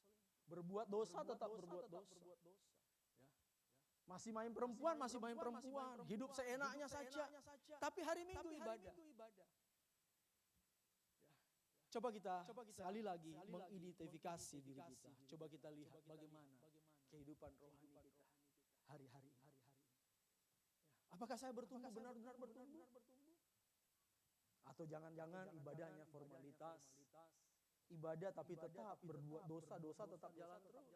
Berbuat dosa tetap berbuat dosa. Ya. Masih main perempuan, hidup seenaknya saja. Tapi hari Minggu ibadah. Coba kita sekali lagi mengidentifikasi diri kita. Coba kita lihat bagaimana kehidupan rohani kita hari-hari ini. Apakah saya bertumbuh benar-benar bertumbuh? Atau jangan-jangan ibadahnya formalitas, ibadah tapi tetap berbuat dosa tetap jalan terus.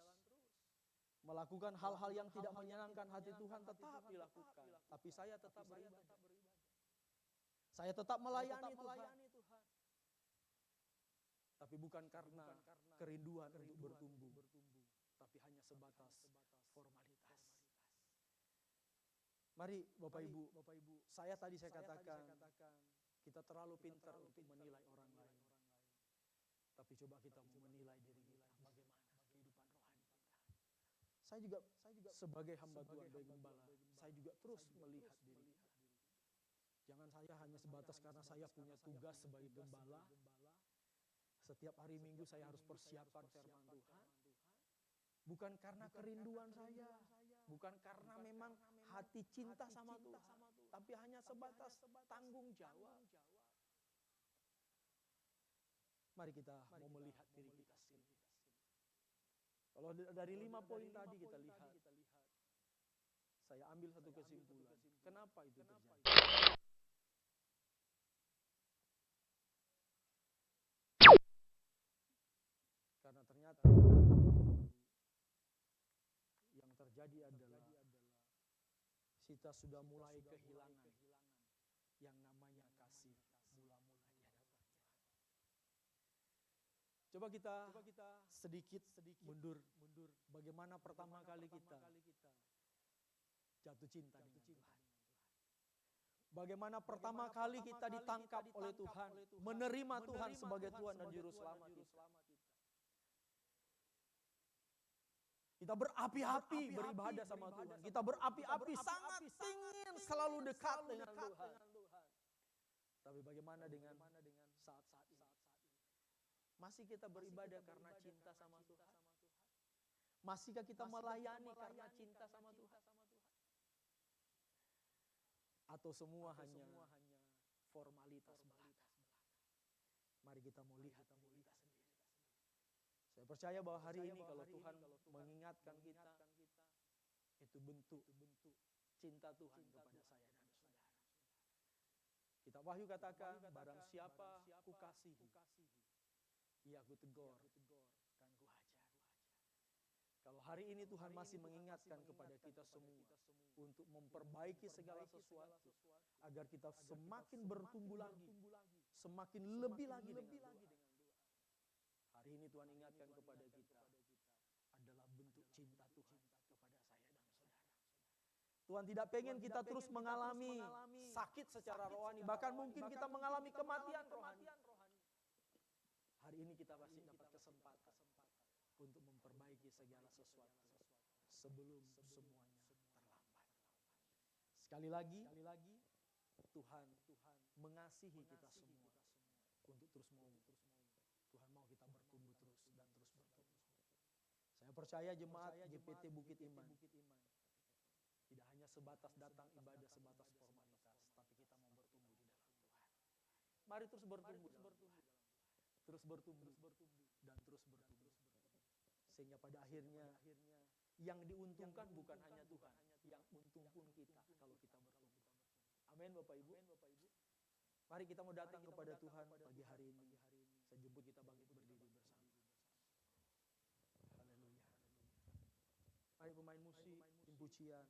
Melakukan hal-hal yang tidak menyenangkan hati Tuhan tetap dilakukan. Tapi saya tetap beribadah. Saya tetap melayani Tuhan. Tapi bukan karena kerinduan untuk bertumbuh, tapi hanya sebatas formalitas. Mari Bapak Ibu, saya katakan kita terlalu pintar untuk menilai orang lain. Tapi coba kita menilai diri kita, bagaimana kehidupan rohani kita. Saya juga sebagai hamba Tuhan, sebagai gembala, saya juga terus melihat diri kita. Jangan saya hanya sebatas karena saya punya tugas sebagai gembala. Setiap hari Minggu saya harus persiapkan firman Tuhan. Bukan karena kerinduan saya, bukan karena memang hati cinta sama Tuhan, tapi hanya sebatas tanggung jawab. Mari kita mau melihat diri kita sendiri. Kalau dari 5 poin tadi kita lihat, saya ambil satu kesimpulan. Kenapa itu terjadi? Karena ternyata yang terjadi adalah kita sudah mulai kehilangan yang namanya kasih mula-mula di hadapan Tuhan. Coba kita sedikit mundur. Bagaimana pertama kali kita jatuh cinta dengan Tuhan. Bagaimana pertama kali kita ditangkap oleh Tuhan, menerima Tuhan sebagai Tuhan dan Juru Selamat kita. Kita berapi-api beribadah sama Tuhan. Kita berapi-api sangat ingin selalu dekat dengan Tuhan. Tapi bagaimana dengan saat-saat ini? Masih kita beribadah karena cinta sama Tuhan? Masihkah kita melayani karena cinta sama Tuhan? Atau semua hanya formalitas belaka? Mari kita mau lihat diri kita sendiri. Saya percaya bahwa hari ini kalau Tuhan mengingatkan kita, itu bentuk cinta Tuhan kepada saya dan saudara. Kitab Wahyu katakan, barang siapa ku kasihi, ia ku tegur dan ku hajar. Kalau hari ini Tuhan masih mengingatkan kepada kita semua untuk memperbaiki segala sesuatu, agar kita semakin bertumbuh lagi, semakin lebih lagi dengan Tuhan. Hari ini Tuhan ingatkan kepada kita adalah bentuk cinta Tuhan kepada saya dan saudara. Tuhan tidak pengen kita terus mengalami sakit secara rohani, bahkan mungkin kita mengalami kematian rohani. Hari ini kita pasti dapat kesempatan untuk memperbaiki segala sesuatu sebelum semuanya terlambat. Sekali lagi, Tuhan mengasihi kita semua untuk terus mau. Tuhan mau kita bertumbuh terus dan terus bertumbuh. Saya percaya jemaat GPT Bukit Iman tidak hanya sebatas datang ibadah, sebatas formalitas, tapi kita mau bertumbuh di dalam Tuhan. Mari terus bertumbuh dalam Tuhan. Terus bertumbuh dan terus bertumbuh. Sehingga pada akhirnya yang diuntungkan bukan hanya Tuhan, yang untung pun kita kalau kita bertumbuh. Amin Bapak Ibu. Mari kita mau datang kepada Tuhan pagi hari ini. Saya jemput kita bangkit berdiri bersama. Haleluya. Mari pemain musik, tim pujian.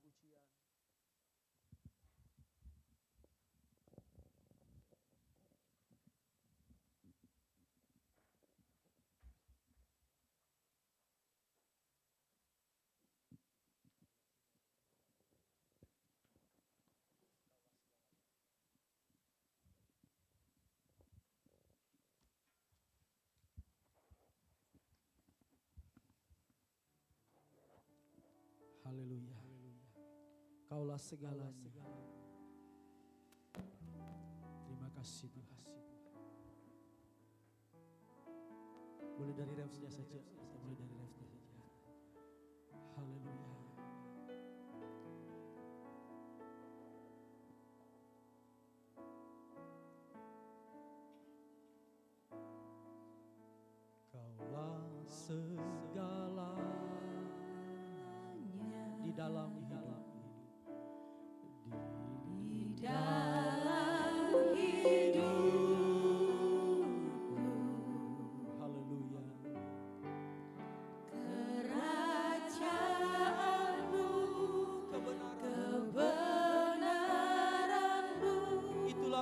Haleluya. Kaulah segalanya. Terima kasih Tuhan. Boleh dari refsnya saja. Kita mulai dari refsnya saja. Haleluya. Kaulah segalanya di dalam hidup, di dalam hidup.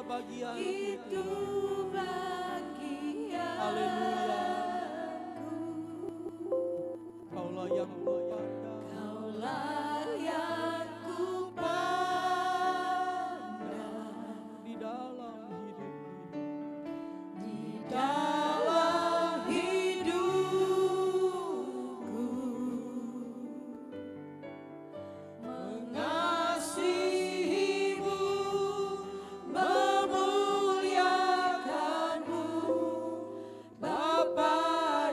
bagian itu bagian. Haleluya. Kaulah yang kupandang. Kaulah yang kupandang Di dalam hidup di dalam hidupku, mengasihimu, memuliakanmu, Bapa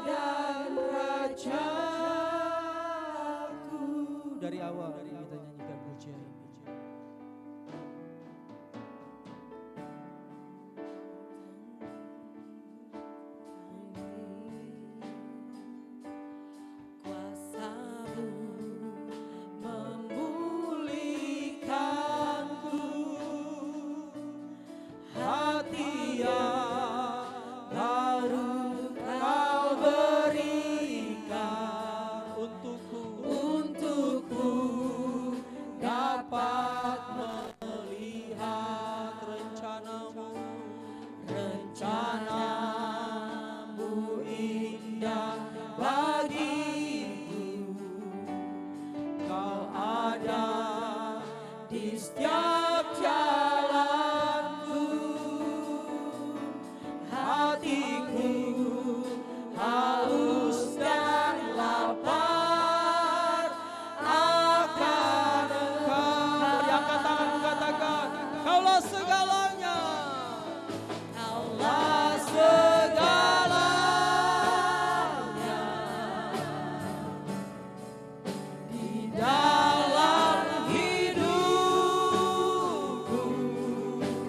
dan Rajaku. dari awal kita nyanyikan pujian ini. Kuasamu memulihkanku, hati yang baru Kau berikan untukku dapat melihat rencanamu indah bagiku. Kau ada di setiap jalanku, hatiku haus dan lapar akan Engkau. Mari angkat tanganmu, katakan, Kaulah segalanya. Kaulah segalanya di dalam hidupku,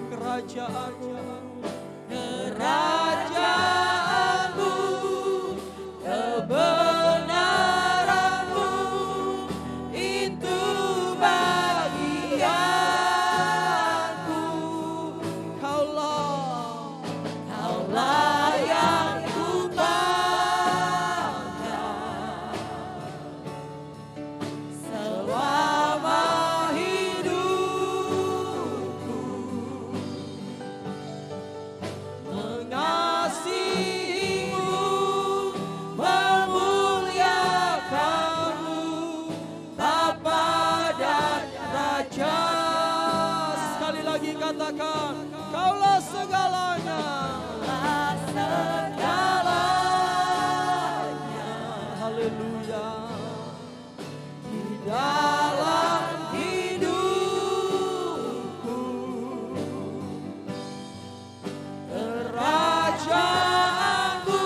Kerajaanmu, kerajaanmu, kebenaranmu, itu bagianku. Kaulah yang kupandang selama hidupku, mengasihimu, memuliakanmu, Bapa dan Raja. sekali lagi katakan, Kaulah segalanya. Kaulah segalanya Haleluya. di dalam hidupku, kerajaanmu,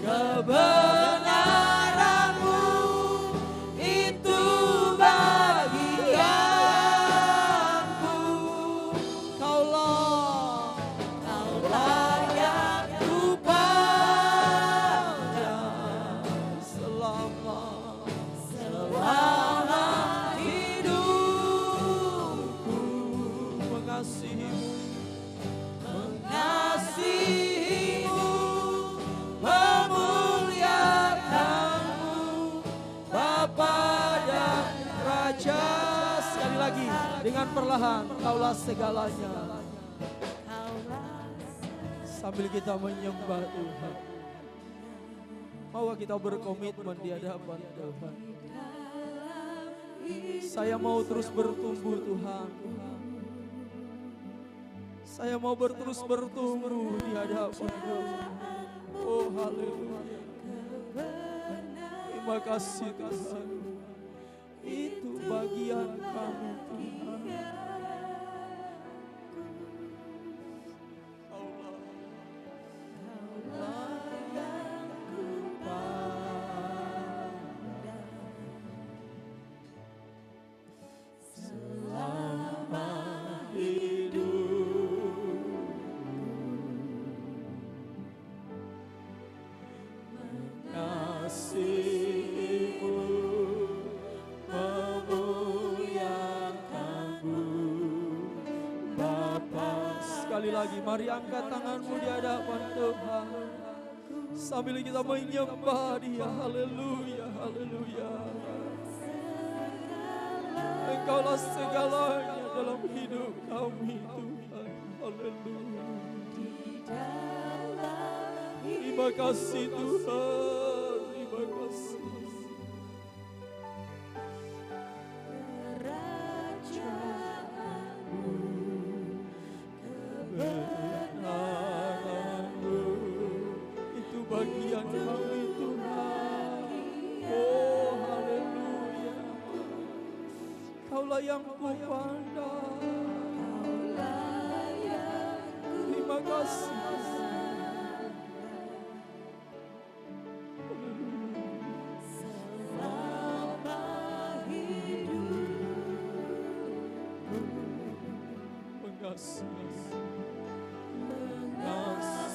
kebenaranmu, itu bagianku. Kaulah yang kupandang selama hidupku, mengasihimu, memuliakanmu, Bapa dan Raja. Sekali lagi dengan perlahan, Kaulah segalanya. Sambil kita menyembah Tuhan, mau kita berkomitmen di hadapan Tuhan. Saya mau terus bertumbuh Tuhan. Saya mau terus bertumbuh di hadapan Tuhan. Oh haleluya. Terima kasih Tuhan. Itu bagian kami Tuhan. Kasih-Mu memuliakanmu Bapa. Sekali lagi mari angkat tanganmu di hadapan Tuhan sambil kita menyembah Dia. Haleluya, haleluya. Engkaulah segalanya dalam hidup kami Tuhan. Terima kasih Tuhan, terima kasih. Kebenaran-Mu itu bagian kami Tuhan. Oh haleluya. Kaulah yang kupandang. Terima kasih.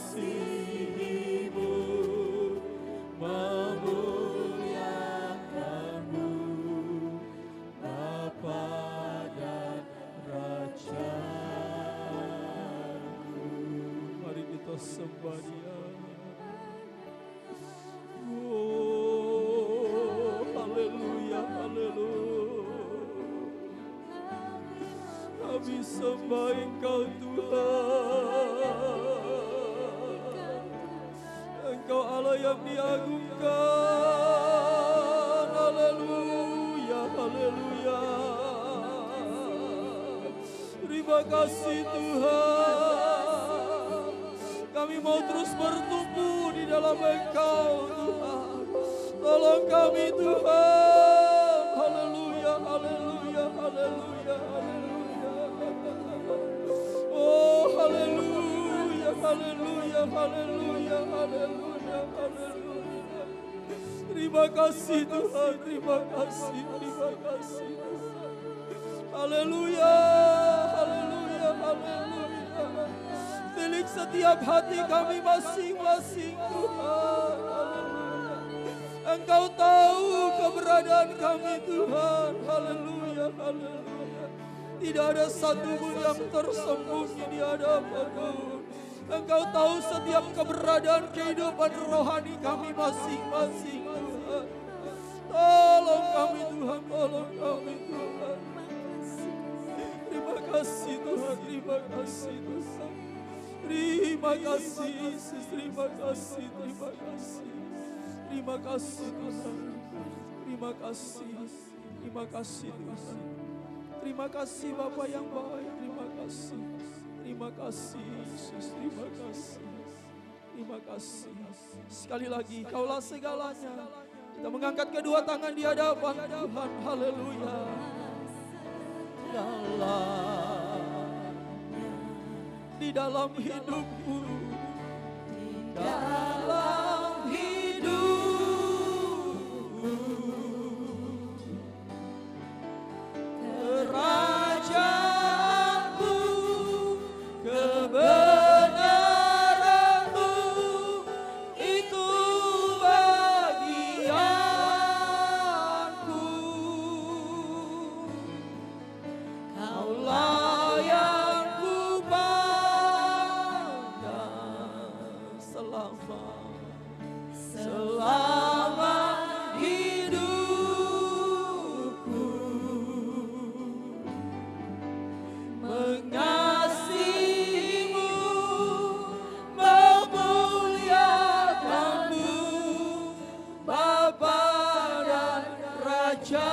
Mengasihi-Mu, memuliakan-Mu, Bapa dan Raja-Ku. Mari kita sembah Dia. Oh, haleluya, haleluya. Kami sembah Engkau Tuhan. Engkau Allah yang diagungkan. Haleluya, haleluya. Terima kasih Tuhan. Kami mau terus bertumbuh di dalam Engkau Tuhan. Tolong kami Tuhan. Haleluya, haleluya, haleluya, haleluya. Oh haleluya, haleluya, haleluya, haleluya, haleluya. Terima kasih Tuhan, terima kasih, terima kasih. Haleluya, haleluya, haleluya. Milik setiap hati kami masing-masing Tuhan. Haleluya. Engkau tahu keberadaan kami Tuhan. Haleluya, haleluya. Tidak ada satu pun yang tersembunyi di hadapan-Mu. Engkau tahu setiap keberadaan kehidupan rohani kami masing-masing Tuhan. Tolong kami Tuhan, tolong kami Tuhan. Terima kasih Tuhan, terima kasih Tuhan. Terima kasih Yesus, terima kasih, terima kasih. Terima kasih Tuhan. Terima kasih, terima kasih Tuhan. Terima kasih Bapa yang baik, terima kasih. Terima kasih Yesus, terima kasih. Terima kasih. Sekali lagi, Kaulah segalanya. Kita mengangkat kedua tangan di hadapan Tuhan. Haleluya. Di dalam hidupku, di dalam hidupku, kerajaanmu, kebenaranmu, itu bagianku. Kaulah yang kupandang selama hidupku. Mengasihimu, memuliakanmu, Bapa dan Raja.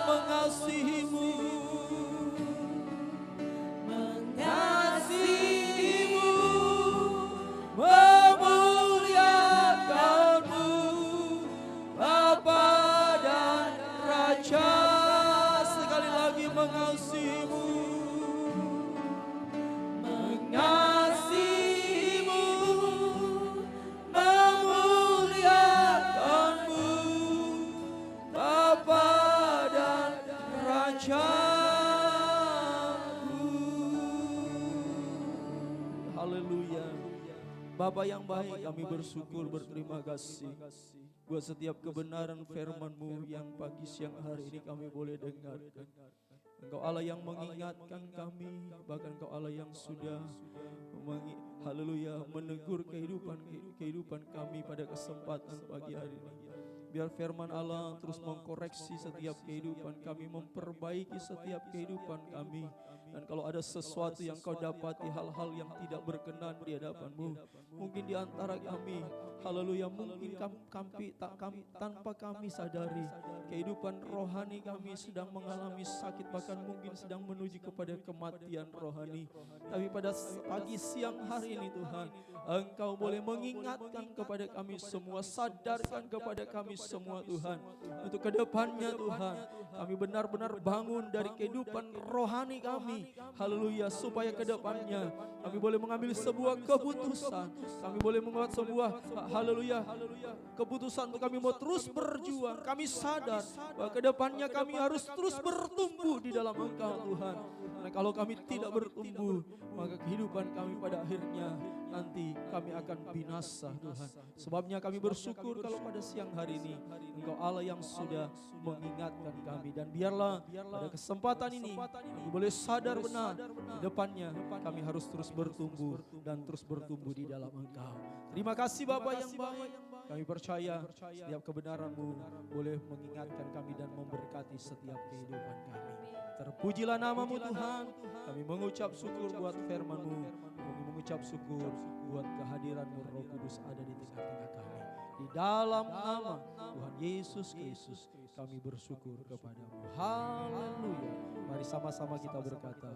Mengasihimu, mengasihimu, memuliakanmu, Bapa dan Raja. Sekali lagi mengasihimu, mengasihimu, memuliakanmu, Bapa dan Raja-Ku. Haleluya. Bapa yang baik, kami bersyukur, berterima kasih buat setiap kebenaran firman-Mu yang pagi siang hari ini kami boleh dengarkan. Engkau Allah yang mengingatkan kami, bahkan Engkau Allah yang sudah haleluya menegur kehidupan kami pada kesempatan pagi hari ini. Biar firman Allah terus mengkoreksi setiap kehidupan kami, memperbaiki setiap kehidupan kami. Dan kalau ada sesuatu yang kau dapati, hal-hal yang tidak berkenan di hadapan-Mu, mungkin di antara kami, haleluya, mungkin tanpa kami sadari, kehidupan rohani kami sedang mengalami sakit, bahkan mungkin sedang menuju kepada kematian rohani. Tapi pada pagi siang hari ini Tuhan, Engkau boleh mengingatkan kepada kami semua, sadarkan kepada kami semua Tuhan, untuk kedepannya Tuhan, kami benar-benar bangun dari kehidupan rohani kami, haleluya, supaya kedepannya kami boleh mengambil sebuah keputusan, kami boleh membuat sebuah, haleluya, keputusan untuk kami mau terus berjuang. Kami sadar bahwa kedepannya kami harus terus bertumbuh di dalam Engkau Tuhan. Karena kalau kami tidak bertumbuh, maka kehidupan kami pada akhirnya nanti kami akan binasa Tuhan. Sebabnya kami bersyukur kalau pada siang hari ini Engkau Allah yang sudah mengingatkan kami. Dan biarlah pada kesempatan ini kami boleh sadar benar di depannya kami harus terus bertumbuh dan terus bertumbuh di dalam Engkau. Terima kasih Bapa yang baik. Kami percaya setiap kebenaran-Mu boleh mengingatkan kami dan memberkati setiap kehidupan kami. Terpujilah nama-Mu Tuhan. Kami mengucap syukur buat firman-Mu. Kami mengucap syukur buat kehadiran-Mu Roh Kudus ada di tengah-tengah kami. Di dalam nama Tuhan Yesus Kristus kami bersyukur kepadamu. Haleluya. Mari sama-sama kita berkata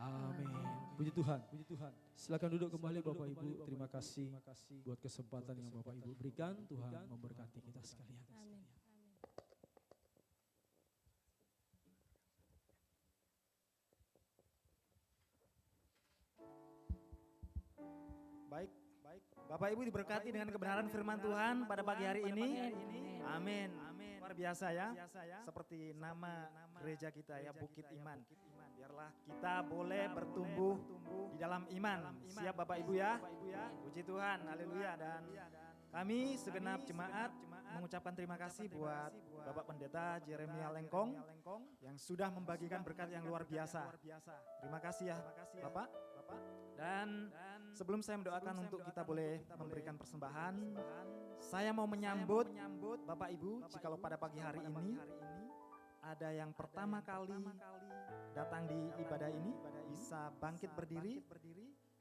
amin. Puji Tuhan. Silakan duduk kembali Bapak Ibu. Terima kasih buat kesempatan yang Bapak Ibu berikan. Tuhan memberkati kita sekalian. Amin. Baik, Bapak Ibu diberkati dengan kebenaran firman Tuhan pada pagi hari ini. Amin. Luar biasa ya. Seperti nama gereja kita ya, Bukit Iman. Biarlah kita boleh bertumbuh di dalam iman. Siap Bapak Ibu ya. Puji Tuhan, haleluya. Dan kami segenap jemaat mengucapkan terima kasih buat Bapak Pendeta Jeremia Lengkong yang sudah membagikan berkat yang luar biasa. Terima kasih ya Bapak. Dan sebelum saya mendoakan untuk kita boleh memberikan persembahan, saya mau menyambut Bapak Ibu, jikalau pada pagi hari ini ada yang pertama kali datang di ibadah ini, bisa bangkit berdiri,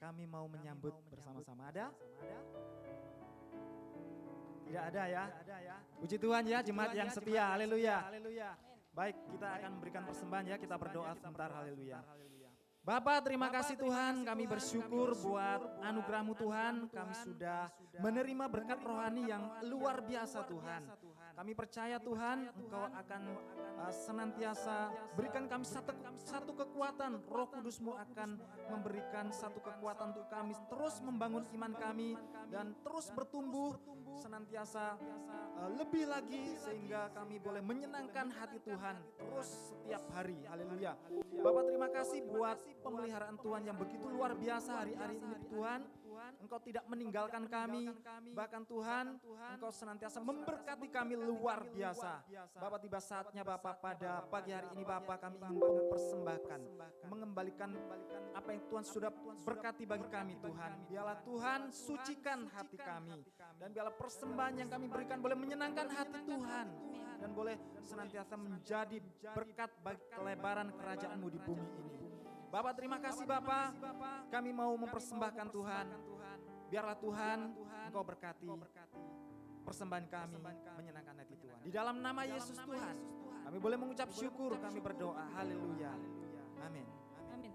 kami mau menyambut bersama-sama. Ada? Tidak ada ya? Puji Tuhan ya, jemaat yang setia, haleluya. Baik, kita akan memberikan persembahan ya, kita berdoa sebentar, haleluya. Bapak, terima kasih Tuhan, kami bersyukur buat anugerah-Mu Tuhan, kami sudah menerima berkat rohani yang luar biasa Tuhan. Kami percaya Tuhan, Engkau akan senantiasa berikan kami satu kekuatan, Roh Kudus-Mu akan memberikan satu kekuatan untuk kami terus membangun iman kami dan terus bertumbuh senantiasa lebih lagi sehingga kami boleh menyenangkan hati Tuhan terus setiap hari. Haleluya. Bapak, terima kasih buat pemeliharaan Tuhan yang begitu luar biasa hari-hari ini Tuhan. Engkau tidak meninggalkan kami, bahkan Tuhan Engkau senantiasa memberkati kami luar biasa. Bapak, tiba saatnya Bapak pada pagi hari ini Bapak kami ingin mempersembahkan, mengembalikan apa yang Tuhan sudah berkati bagi kami Tuhan. Biarlah Tuhan sucikan hati kami dan biarlah persembahan yang kami berikan boleh menyenangkan hati Tuhan dan boleh senantiasa menjadi berkat bagi kelebaran kerajaan-Mu di bumi ini. Bapak, terima kasih Bapak, kami mau mempersembahkan Tuhan. Biarlah Tuhan Engkau berkati persembahan kami menyenangkan hati Tuhan. Di dalam nama Yesus Tuhan, kami boleh mengucap syukur, kami berdoa, haleluya, amin. Amin.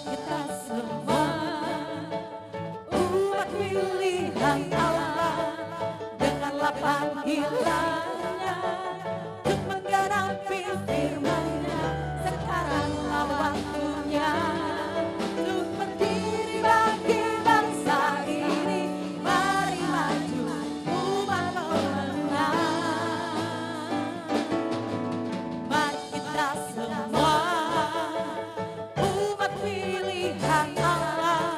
Kita semua umat pilihan Allah denganlah panggilannya untuk menggenapi firman-Nya. Sekaranglah waktunya untuk berdiri bagi bangsa ini. Mari maju umat pemenang. Mari kita semua umat pilihan Allah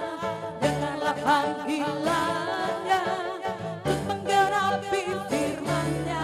denganlah panggilannya untuk menggenapi firman-Nya.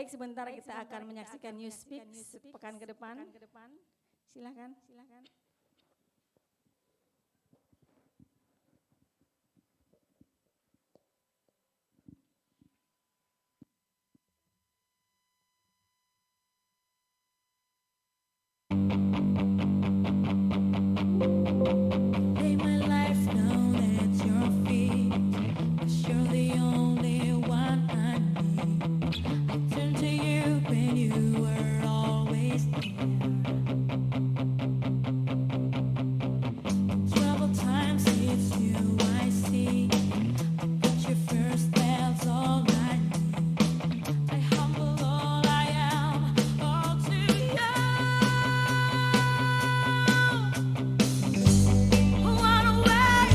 Baik, sebentar kita akan menyaksikan New Speak sepekan ke depan. Silakan. Lay my life down at your feet, 'cause you're the only one I need. I turn to you when you were always there. Troubled times, it's you I see. I put you first, that's all I need. I humble all I am, all to you. What a way,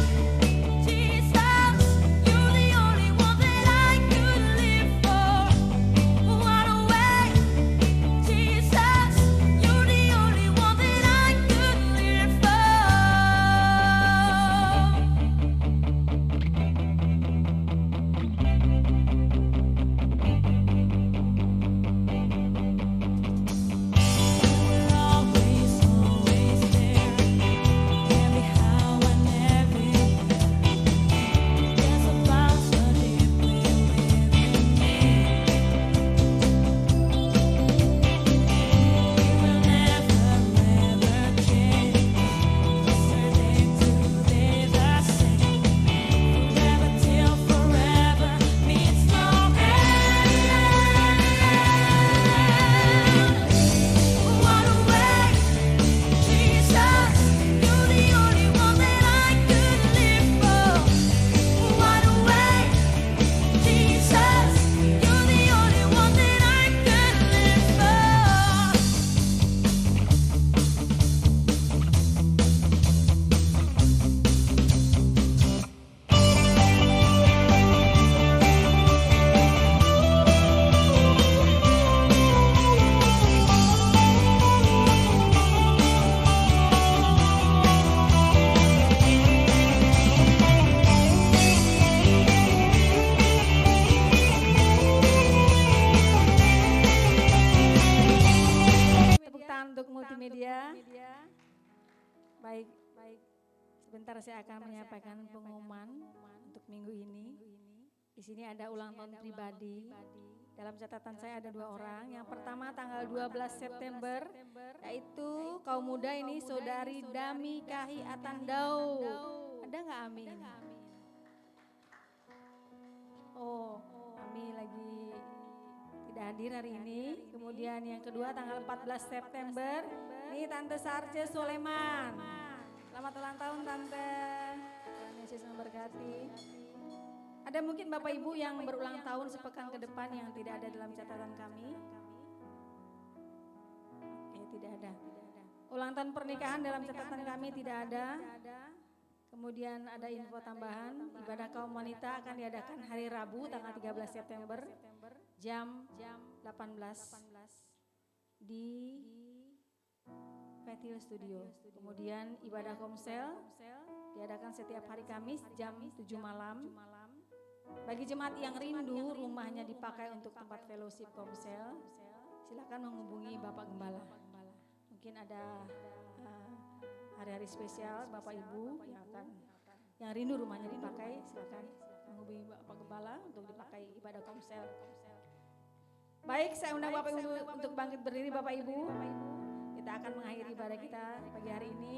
Jesus, you're the only one that I could live for. What a way, Jesus, you're the only one that I could live for. You're always, always there. Every how and everywhere. There's a bounce so deeply within me. You will never, ever change. Certain to be the same. Forever till forever means no end. What a way, Jesus, you're the only one that I could live for. What a way, Jesus, you're the only one that I could live for. Tepuk tangan untuk multimedia. Baik. Sebentar saya akan menyampaikan pengumuman untuk minggu ini. Di sini ada ulang tahun pribadi. Dalam catatan saya ada 2 orang. Yang pertama tanggal 12 September, yaitu kaum muda ini Saudari Dami Kahi Atandau. Ada nggak Amin? Oh, Ami lagi tidak hadir hari ini. Kemudian yang kedua tanggal 14 September, ini Tante Sarce Soleman. Selamat ulang tahun Tante. Tuhan Yesus memberkati. Ada mungkin Bapak Ibu yang berulang tahun sepekan ke depan yang tidak ada dalam catatan kami? Oke, tidak ada. Ulang tahun pernikahan dalam catatan kami tidak ada. Kemudian ada info tambahan, ibadah kaum wanita akan diadakan hari Rabu tanggal 13 September jam 18 di Fethil Studio. Kemudian ibadah komsel diadakan setiap hari Kamis jam 7 malam. Bagi jemaat yang rindu rumahnya dipakai untuk tempat fellowship komsel, silakan menghubungi Bapak Gembala. Mungkin ada hari-hari spesial Bapak Ibu yang rindu rumahnya dipakai, silakan menghubungi Bapak Gembala untuk dipakai ibadah komsel. Baik, saya undang Bapak Ibu untuk bangkit berdiri Bapak Ibu. Kita akan mengakhiri ibadah kita pagi hari ini.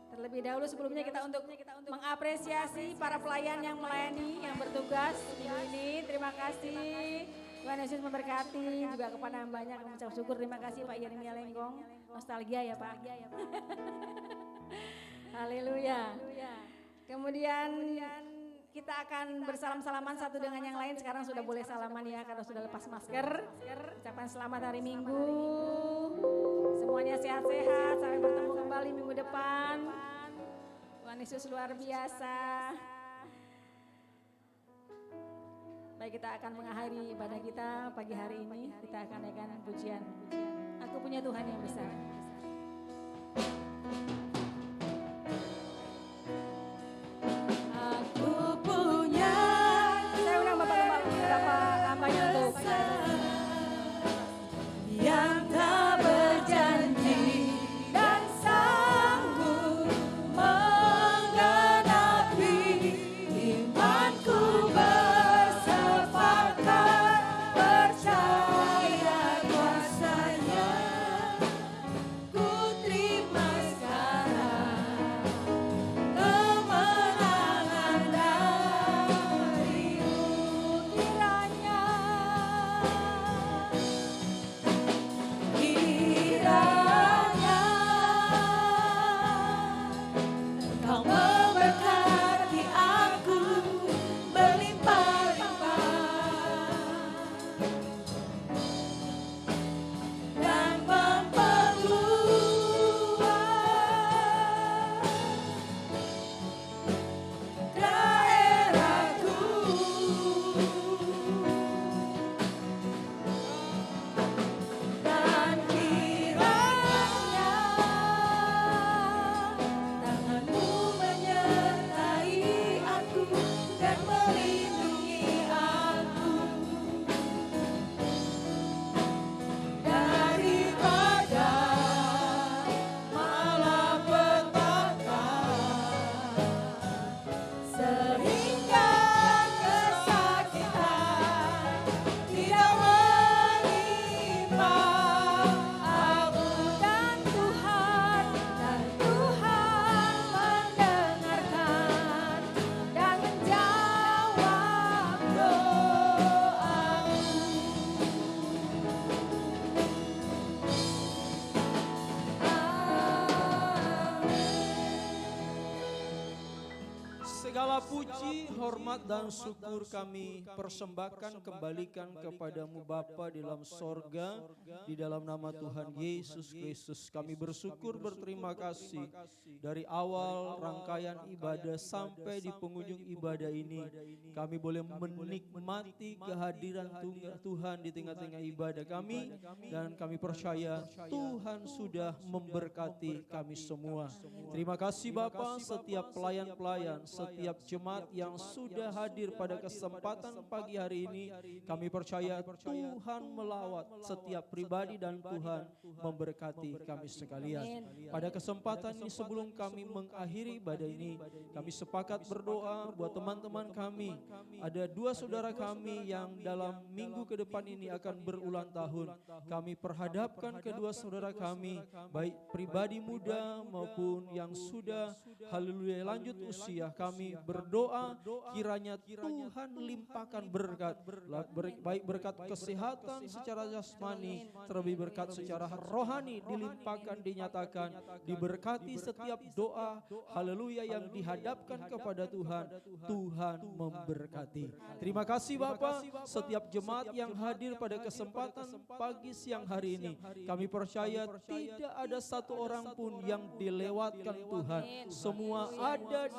Terlebih dahulu sebelumnya kita untuk mengapresiasi para pelayan yang melayani, yang bertugas minggu ini. Terima kasih. Tuhan Yesus memberkati juga kepada hambanya. Kami mengucap syukur. Terima kasih Pak Yeremia Lenggong. Nostalgia ya Pak. Haleluya. Kemudian kita akan bersalam-salaman satu dengan yang lain. Sekarang sudah boleh salaman ya karena sudah lepas masker. Ucapan selamat hari Minggu. Semuanya sehat-sehat sampai bertemu kembali minggu depan. Tuhan Yesus luar biasa. Baik, kita akan mengakhiri ibadah kita pagi hari ini. Kita akan naikkan pujian. Aku punya Tuhan yang besar. Aku punya Saya undang Bapak hambanya untuk Segala puji, hormat dan syukur kami persembahkan kembalikan kepadamu Bapa di dalam sorga, di dalam nama Tuhan Yesus Kristus. Kami bersyukur berterima kasih dari awal rangkaian ibadah sampai di penghujung ibadah ini. Kami boleh menikmati kehadiran Tuhan di tengah-tengah ibadah kami, dan kami percaya Tuhan sudah memberkati kami semua. Terima kasih Bapa, setiap pelayan-pelayan, setiap jemaat yang sudah hadir pada kesempatan pagi hari ini, kami percaya Tuhan melawat setiap pribadi dan Tuhan memberkati kami sekalian. Pada kesempatan ini sebelum kami mengakhiri ibadah ini, kami sepakat berdoa buat teman-teman kami. Ada 2 saudara kami yang dalam minggu ke depan ini akan berulang tahun. Kami perhadapkan kedua saudara kami, baik pribadi muda maupun yang sudah haleluya lanjut usia. Kami berdoa kiranya Tuhan limpahkan berkat, baik berkat kesehatan secara jasmani, terlebih berkat secara rohani dilimpahkan, dinyatakan, diberkati setiap doa haleluya yang dihadapkan kepada Tuhan. Tuhan memberkati. Terima kasih Bapa, setiap jemaat yang hadir pada kesempatan pagi siang hari ini, kami percaya tidak ada satu orang pun yang dilewatkan Tuhan. Semua ada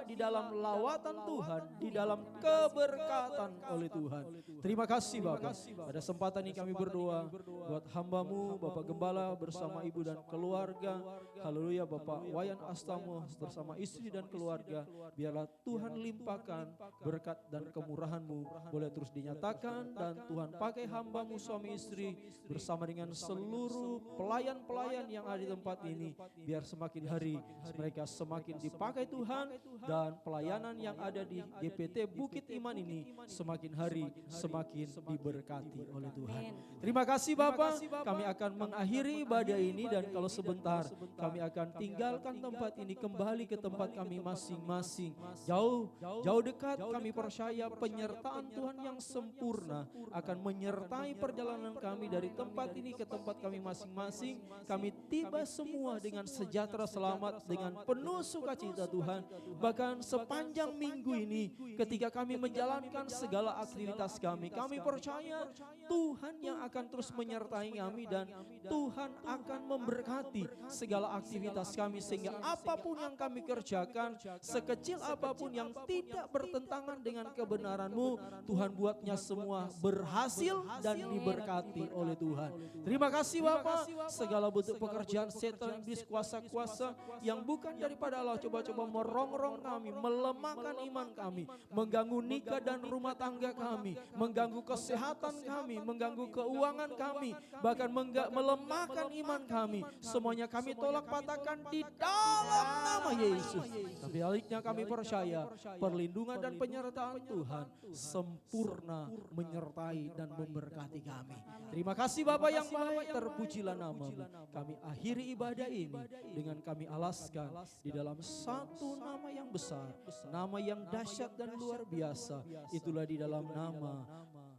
di dalam lawatan Tuhan, di dalam keberkatan oleh Tuhan. Terima kasih Bapak. Pada kesempatan ini kami berdoa buat hamba-Mu Bapak Gembala bersama ibu dan keluarga. Haleluya Bapak Wayan Astamo bersama istri dan keluarga. Biarlah Tuhan limpahkan berkat dan kemurahan-Mu boleh terus dinyatakan, dan Tuhan pakai hamba-Mu suami istri bersama dengan seluruh pelayan-pelayan yang ada di tempat ini. Biar semakin hari mereka semakin dipakai Tuhan, dan pelayanan yang ada di DPT Bukit Iman ini semakin hari semakin diberkati oleh Tuhan. Terima kasih Bapak, kami akan mengakhiri ibadah ini, dan kalau sebentar kami akan tinggalkan tempat ini kembali ke tempat kami masing-masing. Jauh dekat kami percaya penyertaan Tuhan yang sempurna akan menyertai perjalanan kami dari tempat ini ke tempat kami masing-masing. Kami tiba semua dengan sejahtera selamat, dengan penuh sukacita Tuhan. Bahkan sepanjang minggu ini ketika kami menjalankan segala aktivitas kami percaya Tuhan yang akan terus menyertai kami, dan Tuhan akan memberkati segala aktivitas kami, sehingga apapun yang kami kerjakan, sekecil apapun yang tidak bertentangan dengan kebenaran-Mu, Tuhan buatnya semua berhasil dan diberkati oleh Tuhan. Terima kasih Bapak, segala bentuk pekerjaan setan iblis, kuasa-kuasa yang bukan daripada Allah coba-coba merongrong kami, melemahkan iman kami, mengganggu nikah dan rumah tangga kami, mengganggu kesehatan kami, mengganggu keuangan kami, bahkan melemahkan iman kami. Semuanya kami tolak patahkan di dalam nama Yesus. Tapi baliknya kami percaya perlindungan dan penyertaan Tuhan sempurna menyertai dan memberkati kami. Terima kasih Bapak yang baik, terpujilah nama-Mu. Kami akhiri ibadah ini dengan kami alaskan di dalam satu nama yang besar, nama yang dahsyat dan luar biasa. Itulah di dalam nama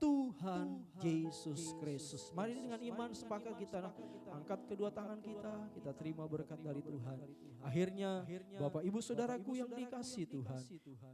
Tuhan Yesus Kristus. Mari dengan iman sepakat kita angkat kedua tangan kita terima berkat dari Tuhan. Akhirnya Bapak Ibu Saudaraku yang dikasihi Tuhan,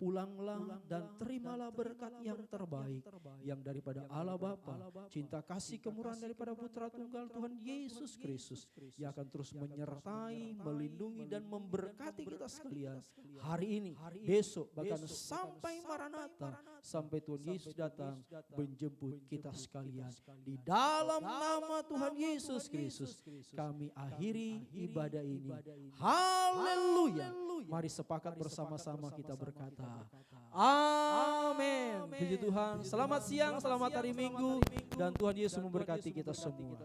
pulanglah dan terimalah berkat yang terbaik yang daripada Allah Bapa, cinta kasih kemurahan daripada Putra Tunggal Tuhan Yesus Kristus, yang akan terus menyertai, melindungi dan memberkati kita sekalian hari ini, besok, bahkan sampai Maranatha, sampai Tuhan Yesus datang menjemput kita sekalian. Di dalam nama Tuhan Yesus Kristus kami akhiri ibadah ini. Haleluya. Mari sepakat bersama-sama kita berkata amin. Puji Tuhan. Selamat siang, selamat hari Minggu, dan Tuhan Yesus memberkati kita semua.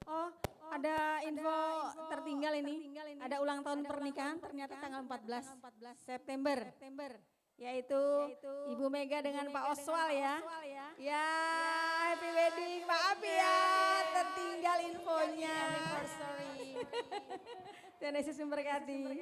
Oh, ada info tertinggal ini. Ada ulang tahun pernikahan ternyata tanggal 14 September. Yaitu Ibu Mega dengan Pak Oswal ya. Ya, happy wedding. Maaf ya, tertinggal infonya. Tuhan Yesus memberkati.